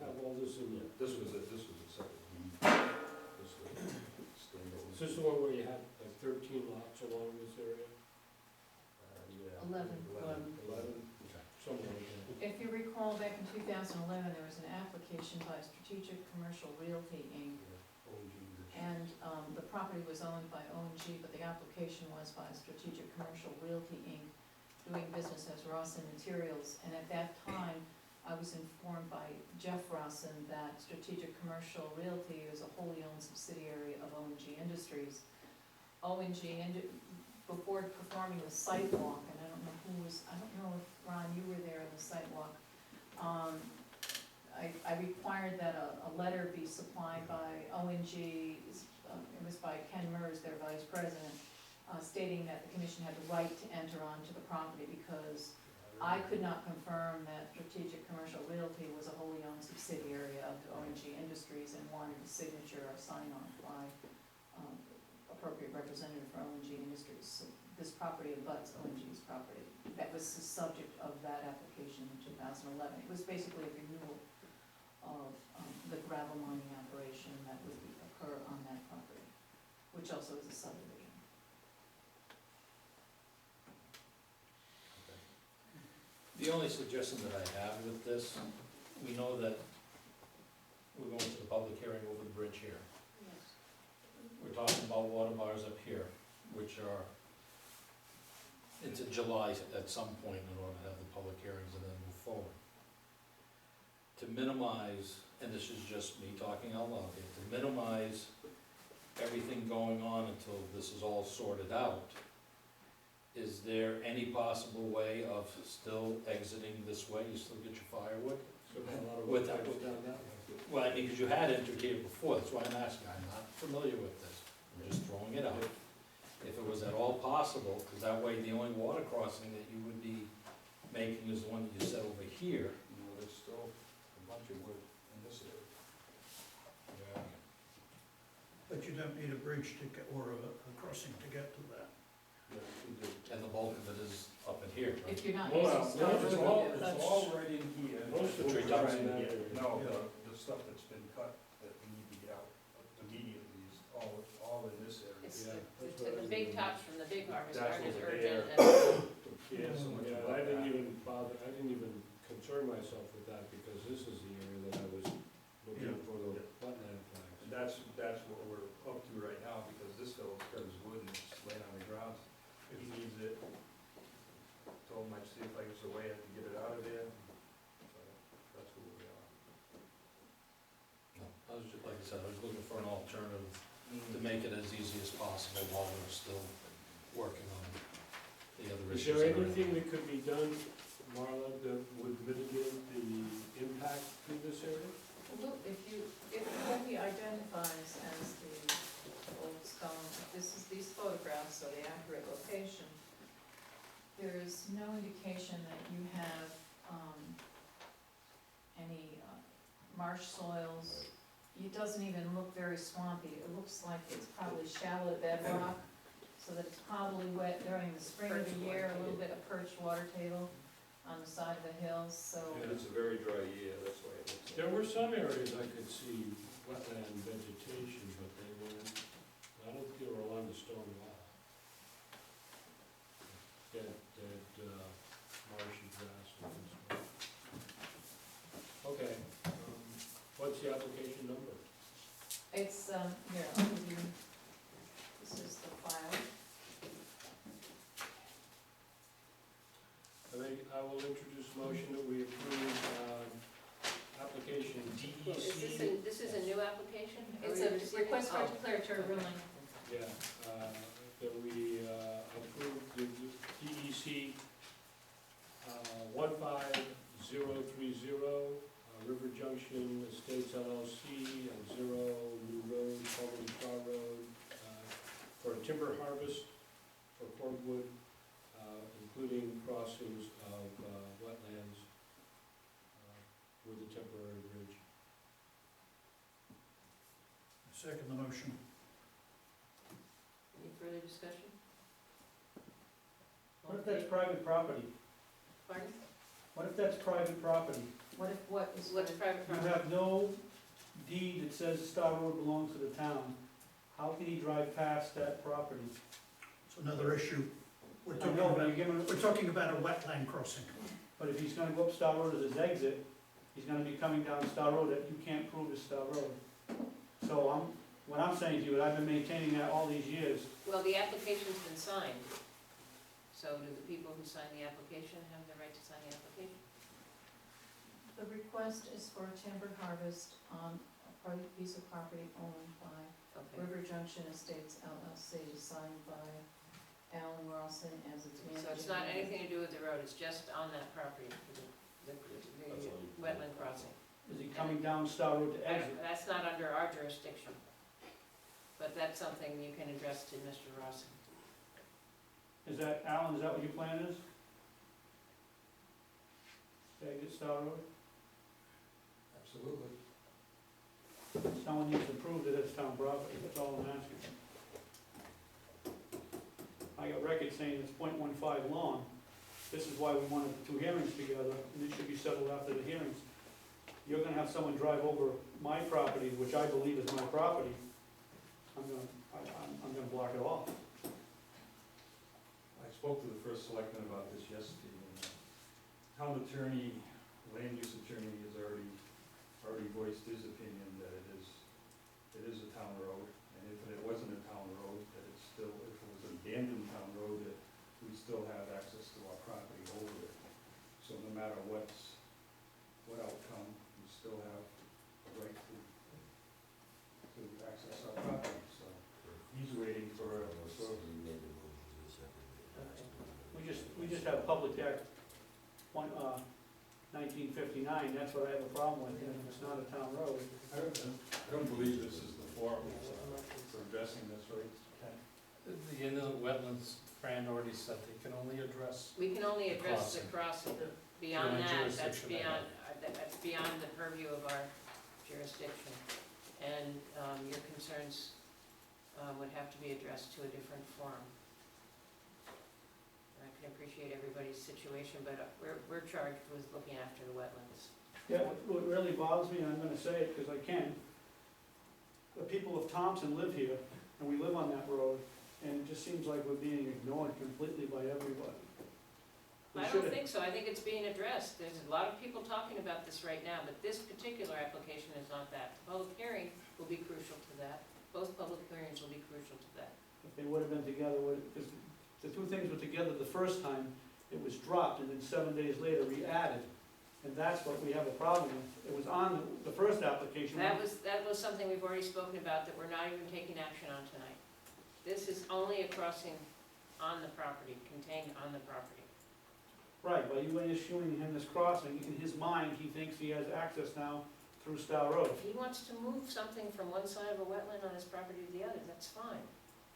have all this in there. This was a separate deed. This was standalone. Is this the one where you had like 13 lots along this area? Yeah. 11. 11, somewhere like that. If you recall, back in 2011, there was an application by Strategic Commercial Realty, Inc., and the property was owned by O&G, but the application was by Strategic Commercial Realty, Inc., doing business as Rawson Materials. And at that time, I was informed by Jeff Rawson that Strategic Commercial Realty is a wholly owned subsidiary of O&G Industries. O&G, before performing the site walk, and I don't know if, Ron, you were there on the site walk, I required that a letter be supplied by O&G, it was by Ken Mers, their vice president, stating that the commission had the right to enter onto the property because I could not confirm that Strategic Commercial Realty was a wholly owned subsidiary of O&G Industries and wanted a signature or sign-off by appropriate representative for O&G Industries. So this property abuts O&G's property. That was the subject of that application in 2011. It was basically a renewal of the gravel mining operation that would occur on that property, which also is a subdivision. The only suggestion that I have with this, we know that we're going to the public hearing over the bridge here. Yes. We're talking about water bars up here, which are into July at some point in order to have the public hearings and then move forward. To minimize, and this is just me talking out loud here, to minimize everything going on until this is all sorted out, is there any possible way of still exiting this way? You still get your firewood? So a lot of With work that- goes down that way. Well, I mean, because you had entered here before, that's why I'm asking, I'm not familiar with this, I'm just throwing it out. If it was at all possible, because that way the only water crossing that you would be making is the one that you said over here. There's still a bunch of wood in this area. Yeah. But you don't need a bridge to get, or a crossing to get to that. Yeah, we did. And the bulk of it is up in here, right? If you're not Well, using stone, it's you all- do. It's all right in here. Most of The tree it's tops in Trying to that get- area. No, Yeah. the stuff that's been cut that we need to get out immediately is all in this area. It's Yeah, the, that's what I the big remember. tops from the big harvest That's aren't as over urgent there. as, Yeah, so much Yeah, about I didn't that. even bother, I didn't even concern myself with that because this is the area that I was looking Yeah. for the wetland flags. And that's what we're up to right now, because this fellow's got his wood and it's laying on the ground. He needs it. Told him I'd see if there's a way I could get it out of there. So that's where we are. No, I was just, like I said, I was looking for an alternative to make it as easy as possible while we're still working on the other Is Mm-hmm. issues. there that are- anything that could be done, Marla, that would mitigate the impact to this area? Look, if what he identifies as the old stone, these photographs are the accurate location, there is no indication that you have, any marsh soils. It doesn't even look very swampy, it looks like it's probably shallow bedrock, so that it's probably wet during the spring of the Perched year, water a little bit of perched water table on the side of the hills, so. And it's a very dry year, that's why it looks like. There were some areas I could see wetland vegetation, but they weren't, I don't think they were along the stone wall. Dead, marshy grass and stuff. Okay, what's the application number? It's, here, I'll give you, this is the file. I will introduce a motion that we approve, application is this DEC. in request for declaratory ruling. Yeah, that we approve the DEC 15030, River Junction Estates LLC, and 0 New Road, Palmer Star Road, for timber harvest for cordwood, including crossings of wetlands with a temporary bridge. Second the motion. Any further discussion? What if that's private property? Pardon? What if that's private property? What if, what is? What's private You property? have no deed that says Star Road belongs to the town. How can he drive past that property? It's another issue. We're I talking know, but about, you're giving, we're talking about a wetland crossing. but if he's gonna go up Star Road as his exit, he's gonna be coming down Star Road that you can't prove is Star Road. So what I'm saying to you, I've been maintaining that all these years. Well, the application's been signed, so do the people who sign the application have the right to sign the application? The request is for a timber harvest on a private piece of property owned by Okay, River Junction Estates LLC, signed by Alan Rawson as its manager. so it's not anything to do with the road, it's just on that property, the wetland crossing. Is he coming down Star Road to exit? That's not under our jurisdiction, but that's something you can address to Mr. Rawson. Is that, Alan, is that what your plan is? To exit Star Road? Absolutely. Someone needs to prove that it's town property, that's all I'm asking. I got records saying it's .15 long. This is why we wanted the two hearings together, and it should be settled after the hearings. You're gonna have someone drive over my property, which I believe is my property. I'm gonna block it off. I spoke to the first selectman about this yesterday, and town attorney, land use attorney has already voiced his opinion that it is a town road, and if it wasn't a town road, that it's still, if it was an abandoned town road, that we still have access to our property over it. So no matter what outcome, we still have a right to access our property, so he's waiting for We just have Public Act 1959, that's what I have a problem with, and if it's not a town road. I don't believe this is the forum for addressing this, right? The Inland Wetlands, Fran already said they can only address, We can only address the crossing, beyond Beyond that, that's jurisdiction, that's beyond the purview of our jurisdiction. And your concerns would have to be addressed to a different forum. I can appreciate everybody's situation, but we're charged with looking after the wetlands. Yeah, what really bothers me, and I'm gonna say it because I can, the people of Thompson live here, and we live on that road, and it just seems like we're being ignored completely by everybody. We I don't should've- think so, I think it's being addressed. There's a lot of people talking about this right now, but this particular application is not that. The public hearing will be crucial to that. Both public hearings will be crucial to that. If they would have been together, because the two things were together the first time, it was dropped, and then 7 days later re-added. And that's what we have a problem with. It was on the first application. That was something we've already spoken about, that we're not even taking action on tonight. This is only a crossing on the property, contained on the property. Right, by you issuing him this crossing, in his mind, he thinks he has access now through Star Road. If he wants to move something from one side of a wetland on his property to the other, that's fine.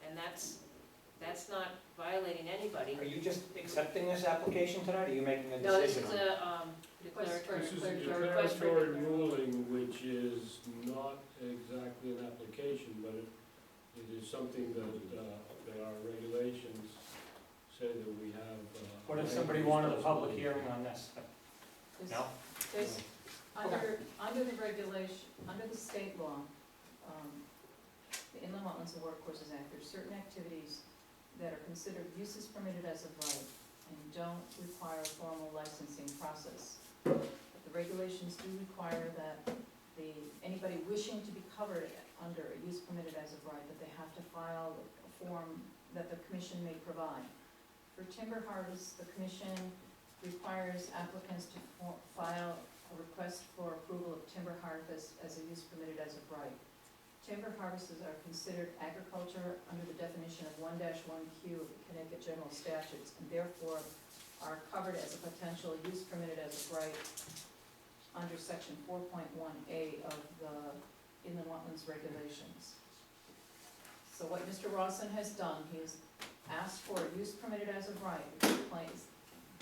And that's not violating anybody. Are you just accepting this application tonight, or are you making a No, this decision is on it? a declaratory. This is a request for declaratory ruling, which is not exactly an application, but it is something that our regulations say that we have. What if somebody wanted a public hearing on this? There's- No? There's, under the regulation, under the state law, the Inland Wetlands and Watercourses Act, there's certain activities that are considered uses permitted as of right and don't require a formal licensing process. But the regulations do require that anybody wishing to be covered under a use permitted as of right, that they have to file a form that the commission may provide. For timber harvest, the commission requires applicants to file a request for approval of timber harvest as a use permitted as of right. timber harvests are considered agriculture under the definition of 1-1Q of the Connecticut General Statutes, and therefore are covered as a potential use permitted as of right under section 4.1A of the Inland Wetlands Regulations. So what Mr. Rawson has done, he has asked for a use permitted as of right, which claims,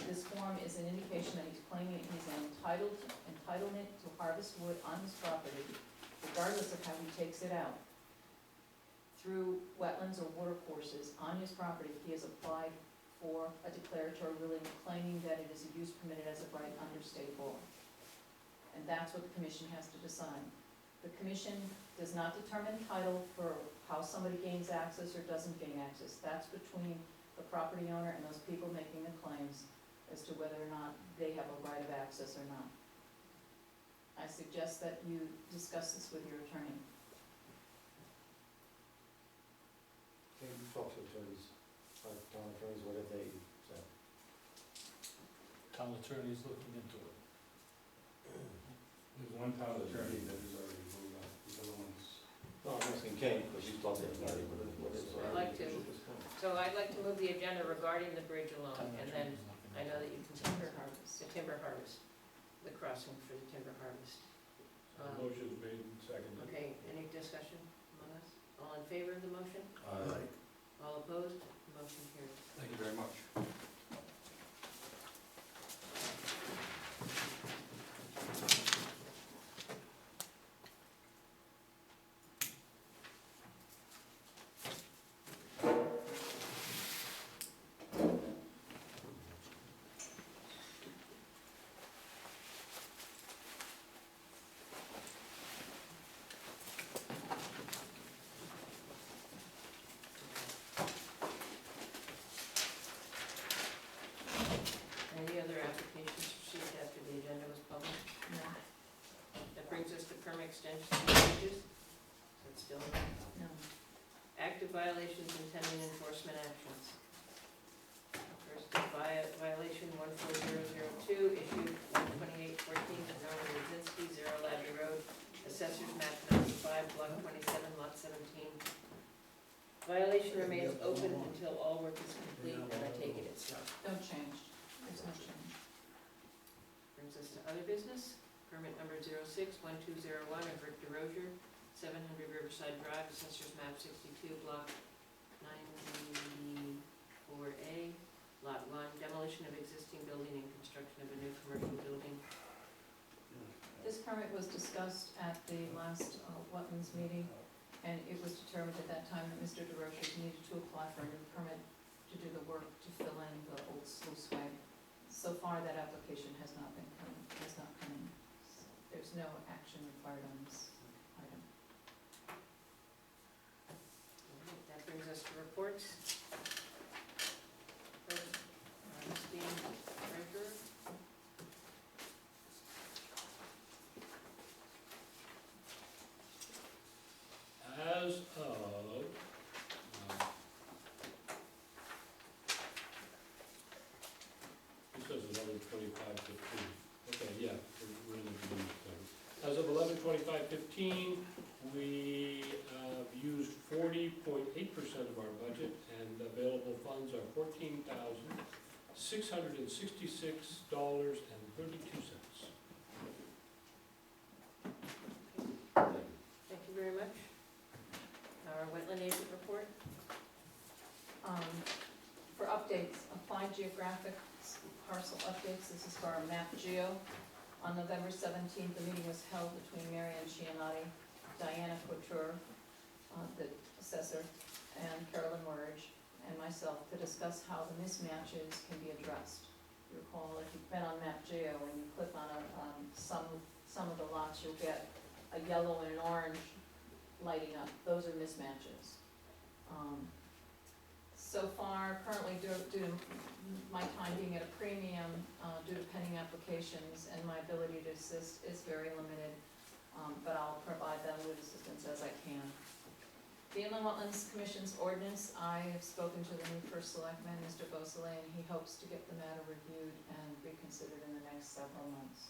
this form is an indication that he's claiming he's entitlement to harvest wood on his property, regardless of how he takes it out. Through wetlands or water courses on his property, he has applied for a declaratory ruling claiming that it is a use permitted as of right under state law. And that's what the commission has to decide. The commission does not determine title for how somebody gains access or doesn't gain access. That's between the property owner and those people making the claims as to whether or not they have a right of access or not. I suggest that you discuss this with your attorney. Can you talk to attorneys, town attorneys, what have they said? Town attorney is looking into it. There's one town attorney that has already moved on, the other one's. No, I'm asking Kane, because he's talking about it, what is. I'd like to. So I'd like to move the agenda regarding the bridge alone, Town and then attorney's looking I know into that you can Timber harvest. the timber harvest, the crossing for the timber harvest. Motion's made and seconded. Okay, any discussion among us? All in favor of the motion? Aye. All opposed? Motion carries. Thank you very much. Any other applications received after the agenda was published? No, That brings us to permit extensions and changes. That's still no. active violations and pending enforcement actions. First, violation 14002, issued 12814, Norman Rudzinski, 0 Labby Road, Assessors Map 95, Block 27, Lot 17. Violation remains open until all work is complete, and I take it it's not. No change. There's no change. Brings us to other business. Permit number 061201 of Rick DeRozier, 700 Riverside Drive, Assessors Map 62, Block 94A, Lot 1, demolition of existing building and construction of a new commercial building. This permit was discussed at the last wetlands meeting, and it was determined at that time that Mr. DeRozier needed to apply for a new permit to do the work to fill in the old sluice way. So far, that application has not come in. So there's no action required on this item. Alright, that brings us to reports. First, esteemed treasurer. As of, this says 11/25/15. Okay, yeah, we're in the beginning. As of 11/25/15, we used 40.8% of our budget, and available funds are $14,666.32. Thank you very much. Our wetland agent report. For updates, applied geographic parcel updates, this is for our map geo. On November 17th, the meeting was held between Mary Ann Cianotti, Diana Couture, the assessor, and Carolyn Merge, and myself to discuss how the mismatches can be addressed. You recall, if you've been on map geo, when you click on some of the lots, you'll get a yellow and an orange lighting up. Those are mismatches. So far, currently due to my time being at a premium, due to pending applications, and my ability to assist is very limited, but I'll provide them with assistance as I can. The Inland Wetlands Commission's ordinance, I have spoken to the new first selectman, Mr. Beausoleil, and he hopes to get the matter reviewed and reconsidered in the next several months.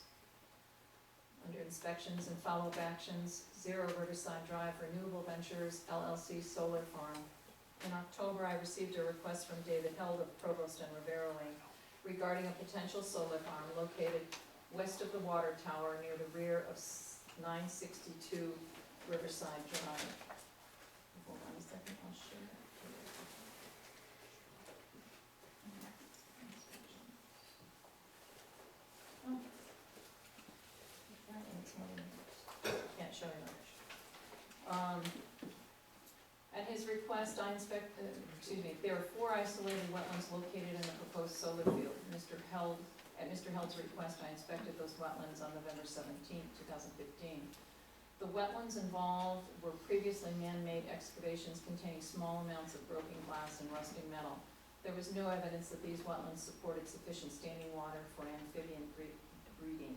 Under inspections and follow-up actions, 0 Riverside Drive Renewable Ventures LLC Solar Farm. In October, I received a request from David Held of Provost and Rivera Lane regarding a potential solar farm located west of the water tower near the rear of 962 Riverside Drive. Hold on a second, I'll show that to you. Oh. It's not in there. Can't show you much. At his request, there are 4 isolated wetlands located in the proposed solar field. At Mr. Held's request, I inspected those wetlands on November 17, 2015. The wetlands involved were previously man-made excavations containing small amounts of broken glass and rusting metal. There was no evidence that these wetlands supported sufficient standing water for amphibian breeding.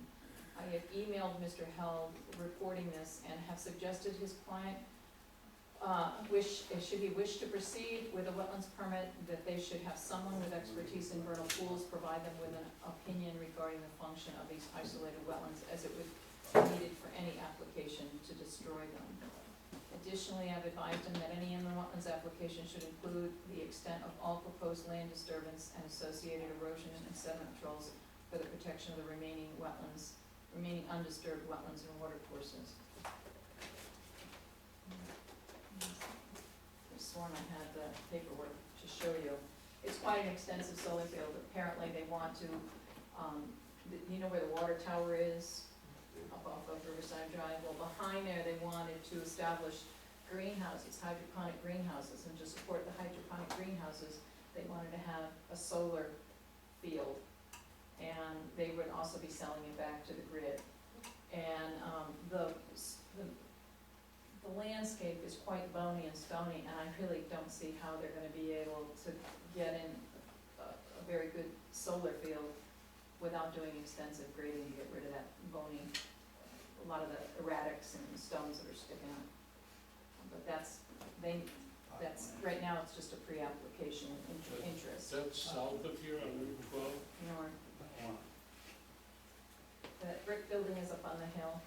I have emailed Mr. Held reporting this and have suggested his client should he wish to proceed with a wetlands permit, that they should have someone with expertise in vernal pools provide them with an opinion regarding the function of these isolated wetlands, as it would be needed for any application to destroy them. Additionally, I've advised him that any inland wetlands application should include the extent of all proposed land disturbance and associated erosion and sediment controls for the protection of the remaining undisturbed wetlands and water courses. I sworn I had the paperwork to show you. It's quite an extensive solar field. Apparently they want to, you know where the water tower is? Up off of Riverside Drive. Well, behind there, they wanted to establish greenhouses, hydroponic greenhouses, and to support the hydroponic greenhouses, they wanted to have a solar field. And they would also be selling it back to the grid. And the landscape is quite bony and stony, and I really don't see how they're gonna be able to get in a very good solar field without doing extensive grading to get rid of that bony, a lot of the erratics and stones that are sticking out. But that's, right now, it's just a pre-application interest. That's south of here on Route 12? North. The brick building is up on the hill.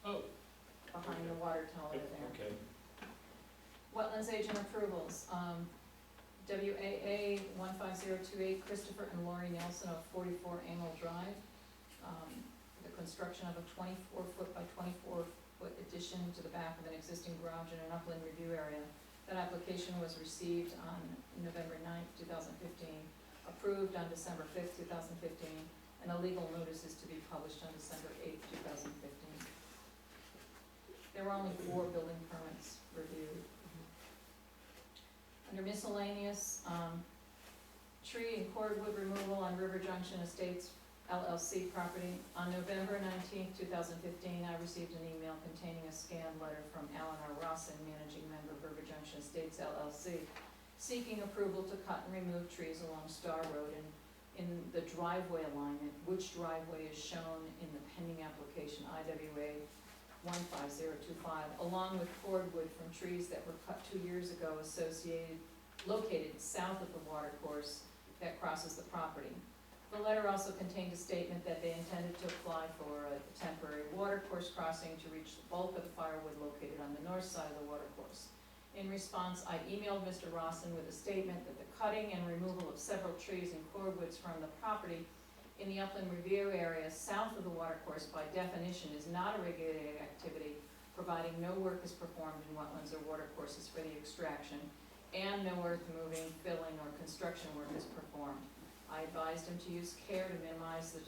Oh. Behind the water tower there. Okay. Wetlands agent approvals, WAA 15028, Christopher and Lori Nelson of 44 Angle Drive. The construction of a 24-foot by 24-foot addition to the back of an existing garage in an upland review area. That application was received on November 9th, 2015, approved on December 5th, 2015, and a legal notice is to be published on December 8th, 2015. There were only 4 building permits reviewed. Under miscellaneous, tree and cordwood removal on River Junction Estates LLC property. On November 19th, 2015, I received an email containing a scanned letter from Eleanor Rawson, managing member of River Junction Estates LLC, seeking approval to cut and remove trees along Star Road and in the driveway alignment, which driveway is shown in the pending application IWA 15025, along with cordwood from trees that were cut 2 years ago located south of the water course that crosses the property. The letter also contained a statement that they intended to apply for a temporary water course crossing to reach the bulk of the firewood located on the north side of the water course. In response, I emailed Mr. Rawson with a statement that the cutting and removal of several trees and cordwoods from the property in the upland review area south of the water course by definition is not a regulated activity, providing no work is performed in wetlands or water courses for the extraction, and no earth moving, filling, or construction work is performed. I advised him to use care to minimize the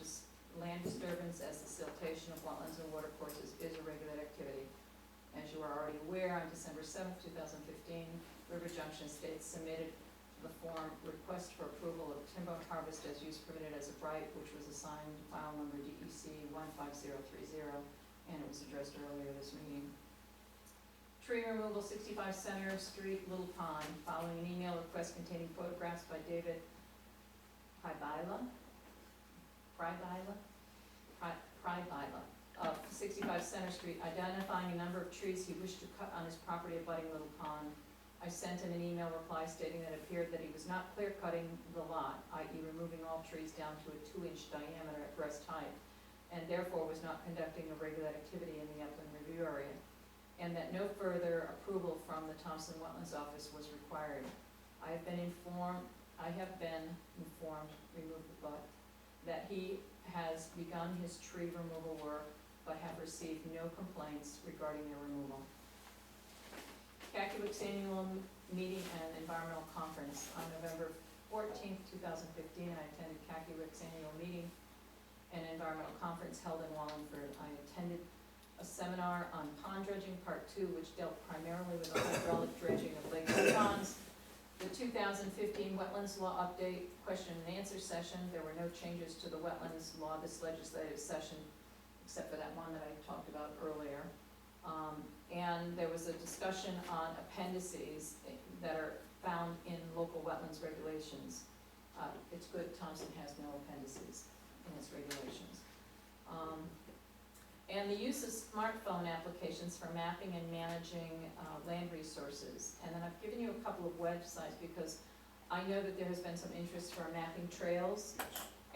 land disturbance, as the siltation of wetlands and water courses is a regulated activity. As you are already aware, on December 7th, 2015, River Junction Estates submitted the form request for approval of timber harvest as use permitted as of right, which was assigned file number DEC 15030, and it was addressed earlier this meeting. Tree removal 65 Center Street, Little Pond, following an email request containing photographs by David Prybyla of 65 Center Street, identifying a number of trees he wished to cut on his property abutting Little Pond. I sent him an email reply stating that it appeared that he was not clear cutting the lot, i.e. removing all trees down to a 2-inch diameter at breast height. and therefore was not conducting a regular activity in the upland review area, and that no further approval from the Thompson Wetlands Office was required. I have been informed, remove the but, that he has begun his tree removal work, but have received no complaints regarding their removal. Cacuic's annual meeting and environmental conference on November 14th, 2015, I attended Cacuic's annual meeting and environmental conference held in Wallingford. I attended a seminar on pond dredging part 2, which dealt primarily with the hydraulic dredging of lakes and ponds. The 2015 wetlands law update question and answer session. There were no changes to the wetlands law this legislative session, except for that one that I talked about earlier. And there was a discussion on appendices that are found in local wetlands regulations. It's good Thompson has no appendices in its regulations. And the use of smartphone applications for mapping and managing land resources. And then I've given you a couple of websites because I know that there has been some interest for mapping trails,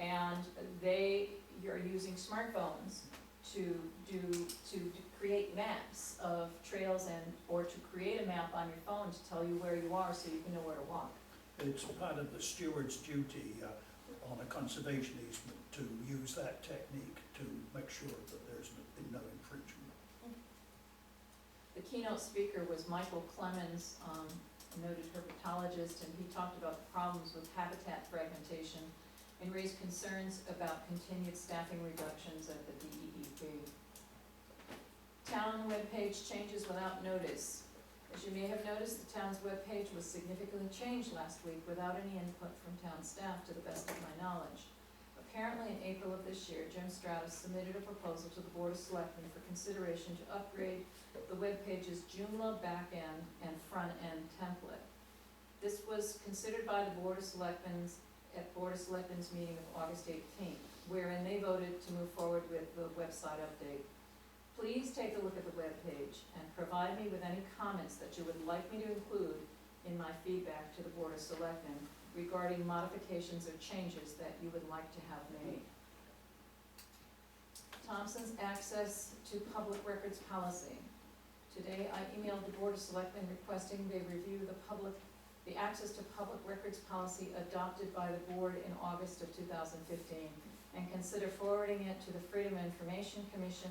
and you're using smartphones to create maps of trails or to create a map on your phone to tell you where you are so you can know where to walk. It's part of the steward's duty on a conservation easement to use that technique to make sure that there's been no infringement. The keynote speaker was Michael Clemens, a noted herpetologist, and he talked about the problems with habitat fragmentation and raised concerns about continued staffing reductions at the DEEP. Town webpage changes without notice. As you may have noticed, the town's webpage was significantly changed last week without any input from town staff, to the best of my knowledge. Apparently, in April of this year, Jim Stratus submitted a proposal to the Board of Selectmen for consideration to upgrade the webpage's Joomla back-end and front-end template. This was considered by the Board of Selectmen's meeting of August 18th, wherein they voted to move forward with the website update. Please take a look at the webpage and provide me with any comments that you would like me to include in my feedback to the Board of Selectmen regarding modifications or changes that you would like to have made. Thompson's access to public records policy. Today, I emailed the Board of Selectmen requesting they review the access to public records policy adopted by the board in August of 2015 and consider forwarding it to the Freedom of Information Commission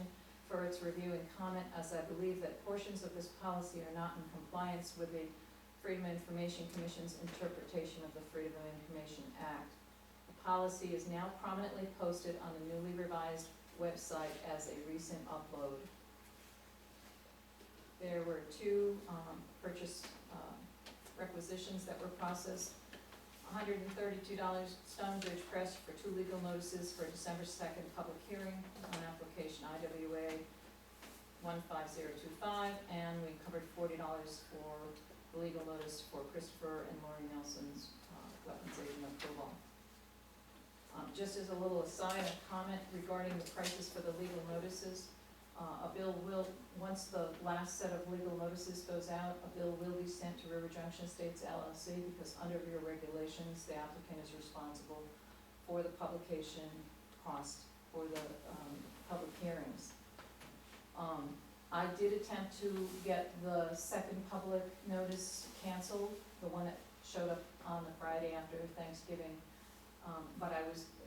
for its review and comment, as I believe that portions of this policy are not in compliance with the Freedom of Information Commission's interpretation of the Freedom of Information Act. The policy is now prominently posted on the newly revised website as a recent upload. There were two purchase requisitions that were processed. $132 Stonebridge Press for 2 legal notices for December 2nd public hearing on application IWA 15025, and we covered $40 for the legal notice for Christopher and Lori Nelson's wetlands agent approval. Just as a little aside, a comment regarding the prices for the legal notices. A bill will, once the last set of legal notices goes out, a bill will be sent to River Junction Estates LLC, because under your regulations, the applicant is responsible for the publication cost for the public hearings. I did attempt to get the second public notice canceled, the one that showed up on the Friday after Thanksgiving. But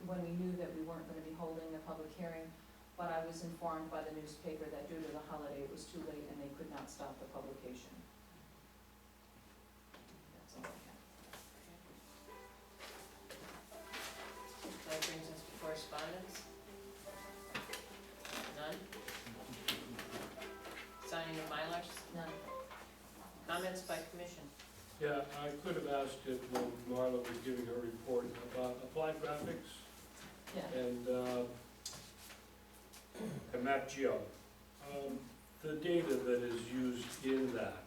when we knew that we weren't gonna be holding the public hearing, but I was informed by the newspaper that due to the holiday, it was too late and they could not stop the publication. That's all I have. That brings us to correspondence. None? Signing of Mylars? None. Comments by commission? Yeah, I could have asked it when Marla was giving her report about Applied Graphics Yeah. and MapGeo. The data that is used in that,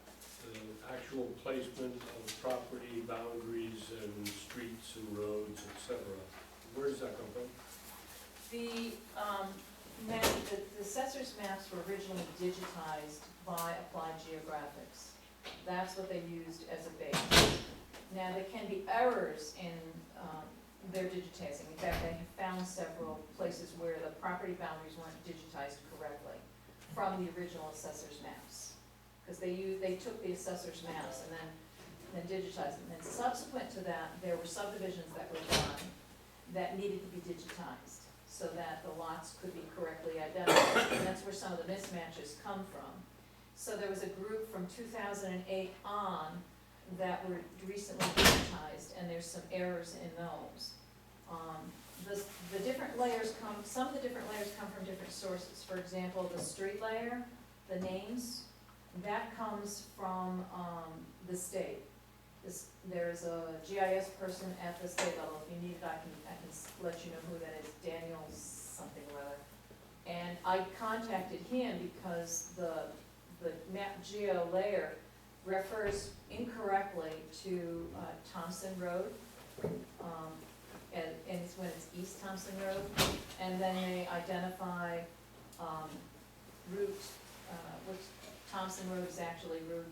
the actual placement of property boundaries and streets and roads, etc., where does that come from? The the assessor's maps were originally digitized by Applied Geographics. That's what they used as a base. Now, there can be errors in they're digitizing. In fact, they have found several places where the property boundaries weren't digitized correctly from the original assessor's maps. Because they took the assessor's maps and then digitized them. And subsequent to that, there were subdivisions that were done that needed to be digitized so that the lots could be correctly identified. And that's where some of the mismatches come from. So there was a group from 2008 on that were recently digitized, and there's some errors in those. The different layers some of the different layers come from different sources. For example, the street layer, the names, that comes from the state. There's a GIS person at the state level. If you need it, I can let you know who that is, Daniel something or other. And I contacted him because the map geo layer refers incorrectly to Thompson Road, and it's when it's East Thompson Road, and then they identify route, which Thompson Road is actually Route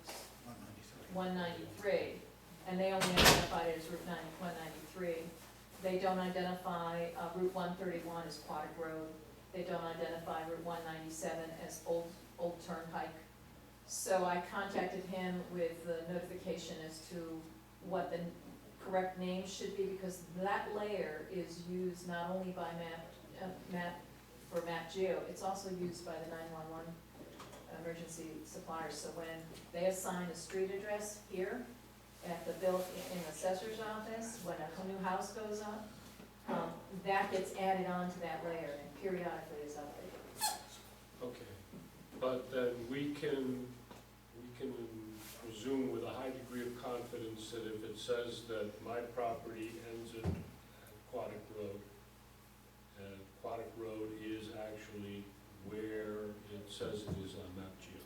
193, and they only identified it as Route 193. They don't identify Route 131 as Quadic Road. They don't identify Route 197 as Old Turnpike. So I contacted him with the notification as to what the correct name should be, because that layer is used not only by MapGeo, it's also used by the 911 emergency suppliers. So when they assign a street address here at the in the assessor's office, when a new house goes up, that gets added on to that layer and periodically is updated. Okay, but then we can presume with a high degree of confidence that if it says that my property ends at Quadic Road, Quadic Road is actually where it says it is on MapGeo.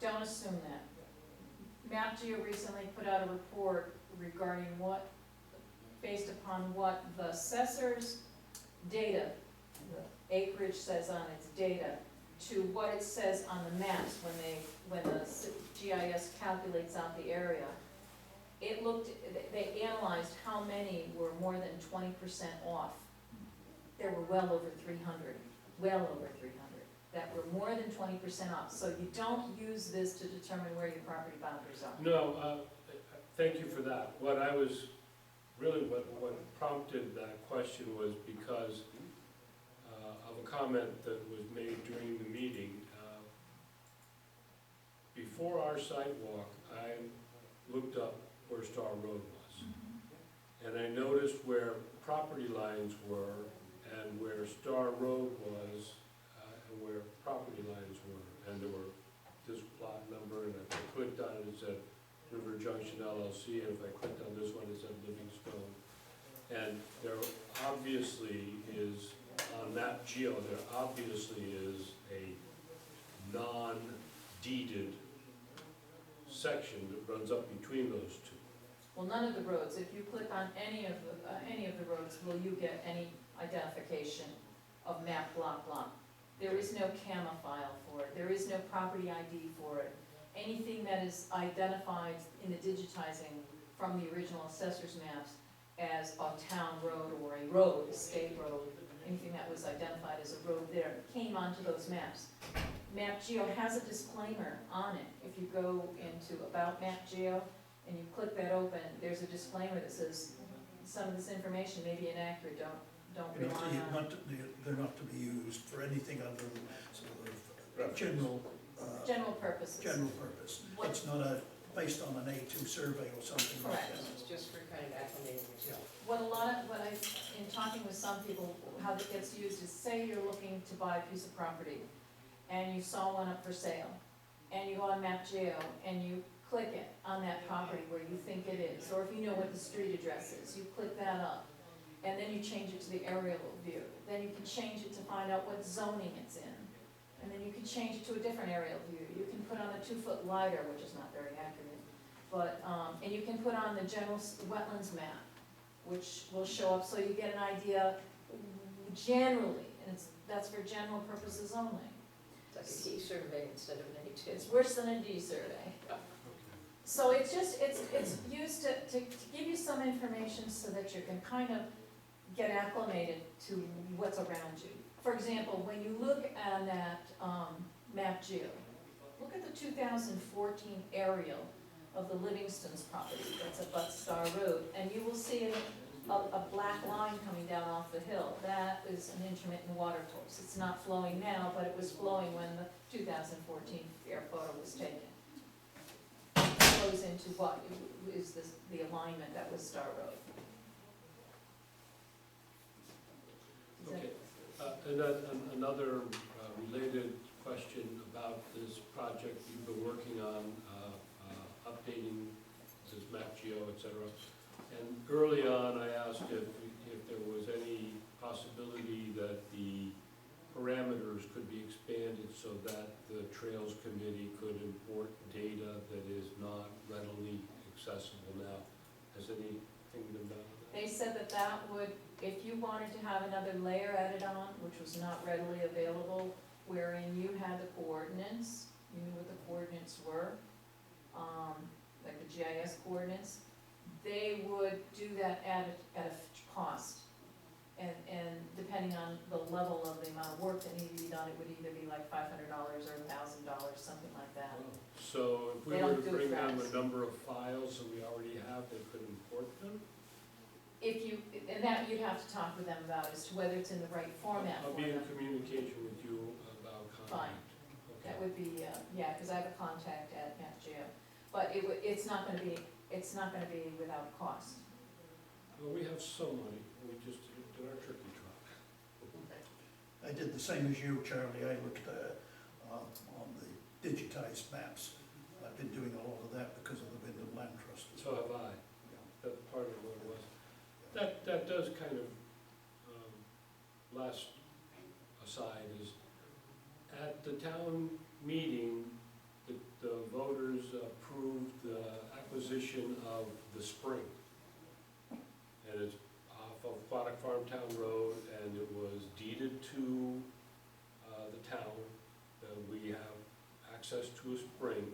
Don't assume that. MapGeo recently put out a report regarding based upon what the assessor's data, the acreage says on its data, to what it says on the maps when the GIS calculates out the area. They analyzed how many were more than 20% off. There were well over 300 that were more than 20% off. So you don't use this to determine where your property boundaries are. No, thank you for that. What prompted that question was because of a comment that was made during the meeting. Before our sidewalk, I looked up where Star Road was. And I noticed where property lines were and where Star Road was and where property lines were. And there were this plot number, and if I clicked on it, it said River Junction LLC, and if I clicked on this one, it said Livingstone. And there obviously is, on MapGeo, there obviously is a non-deeded section that runs up between those two. Well, none of the roads, if you click on any of the roads, will you get any identification of map block block? There is no CAMA file for it, there is no property ID for it. Anything that is identified in the digitizing from the original assessor's maps as a town road or a road, a state road, anything that was identified as a road there came onto those maps. MapGeo has a disclaimer on it. If you go into About MapGeo and you click that open, there's a disclaimer that says some of this information may be inaccurate, don't rely on it. They're not to be used for anything other than sort of general purposes. General purpose. It's not based on an A2 survey or something like Correct. that. It's just for kind of acclimating yourself. In talking with some people, how that gets used is, say you're looking to buy a piece of property and you saw one up for sale, and you go on MapGeo and you click it on that property where you think it is, or if you know what the street address is, you click that up, and then you change it to the aerial view. Then you can change it to find out what zoning it's in, and then you can change it to a different aerial view. You can put on a 2-foot LiDAR, which is not very accurate, but, and you can put on the general wetlands map, which will show up so you get an idea generally, and that's for general purposes only. It's like a D survey instead of an A2. It's worse than a D survey. So it's used to give you some information so that you can kind of get acclimated to what's around you. For example, when you look at that map geo, look at the 2014 aerial of the Livingston's property that's abut Star Road, and you will see a black line coming down off the hill. That is an intermittent water course. It's not flowing now, but it was flowing when the 2014 air photo was taken. It flows into what is the alignment that was Star Road. Is that- Okay, and then another related question about this project you've been working on, updating this map geo, et cetera. And early on, I asked if there was any possibility that the parameters could be expanded so that the Trails Committee could import data that is not readily accessible now. Has anything been done on that? They said that that would, if you wanted to have another layer added on, which was not readily available, wherein you had the coordinates, you knew what the coordinates were, like the GIS coordinates, they would do that at a cost. And depending on the level of the amount of work that needed to be done, it would either be like $500 or $1,000, something like that. So if we They were don't to do it bring them fast. a number of files that we already have, they could import them? If you, and that you'd have to talk with them about as to whether it's in the right format I'll for be in them. communication with you about contact. That would be, yeah, because I have a contact at Nat Geo. But it's not gonna be without cost. Well, we have some money, we just did our turkey trot. I did the same as you, Charlie. I looked on the digitized maps. I've been doing a lot of that because of the Wyndham Land Trust as So well. have I. That's part of what it was. That does kind of, last aside is, at the town meeting, the voters approved the acquisition of the spring. And it's off of Aquatic Farm Town Road, and it was deeded to the town, that we have access to a spring,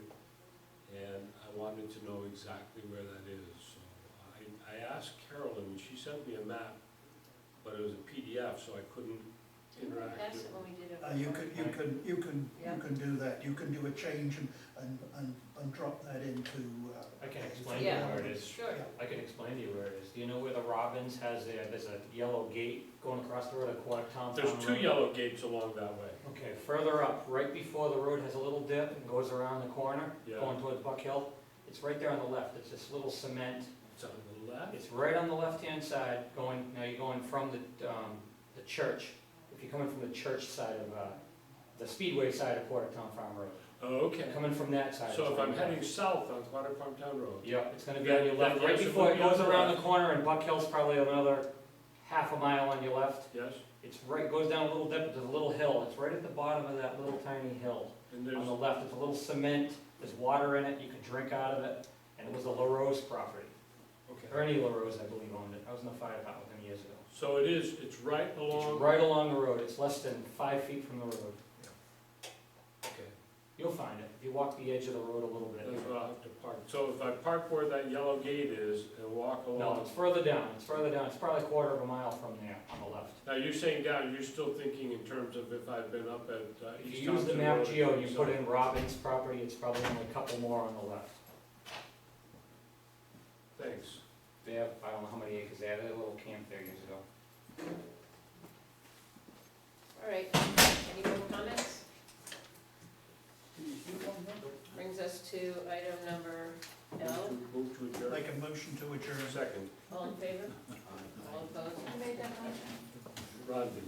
and I wanted to know exactly where that is. So I asked Carolyn, she sent me a map, but it was a PDF, so I couldn't interact. That's it when we did it. You can do that. You can do a change and drop that into. I can explain to you Yeah. where it is. Sure. I can explain to you where it is. Do you know where the Robbins has there's a yellow gate going across the road at Quarter Town? There's two yellow gates along that way. Okay, further up, right before the road has a little dip and goes around the corner, Yeah. going towards Buck Hill. It's right there on the left. It's this little cement. It's on the left. It's right on the left-hand side, now you're going from the church. If you're coming from the church side of, the Speedway side of Quarter Town Farm Road. Oh, okay. Coming from that side. So it's if on I'm your left. heading south on Aquatic Farm Town Road. Yep, it's gonna be on your left, Then right yes, it before will it be on goes the around the left. corner, and Buck Hill's probably another half a mile on your left. Yes, It's right, goes down a little dip, there's a little hill, it's right at the bottom of that little tiny hill. and On there's, the left, it's a little cement, there's water in it, you can drink out of it, and it was a LaRose property. okay. Ernie LaRose, I believe, owned it, I was in the fire department with him years ago. So it's right It's along. right along the road, it's less than 5 feet from the road. Okay, You'll find it, if you walk the edge of the road a little bit. that's where I'll have to park. So if I park where that yellow gate is and walk No, along. it's further down, it's probably a quarter of a mile from there, on the left. Now, you're saying down, you're still thinking in terms of if I've been up at If East you use the Thompson map Road geo, and you put south. in Robbins property, it's probably only a couple more on the left. Thanks. They have, I don't know how many acres they had, they had a little camp there years ago. All right, any more comments? Brings us to item number L. Move to adjourn. Make a motion to adjourn. Second, All in favor? All opposed? Who made that motion? Rodney.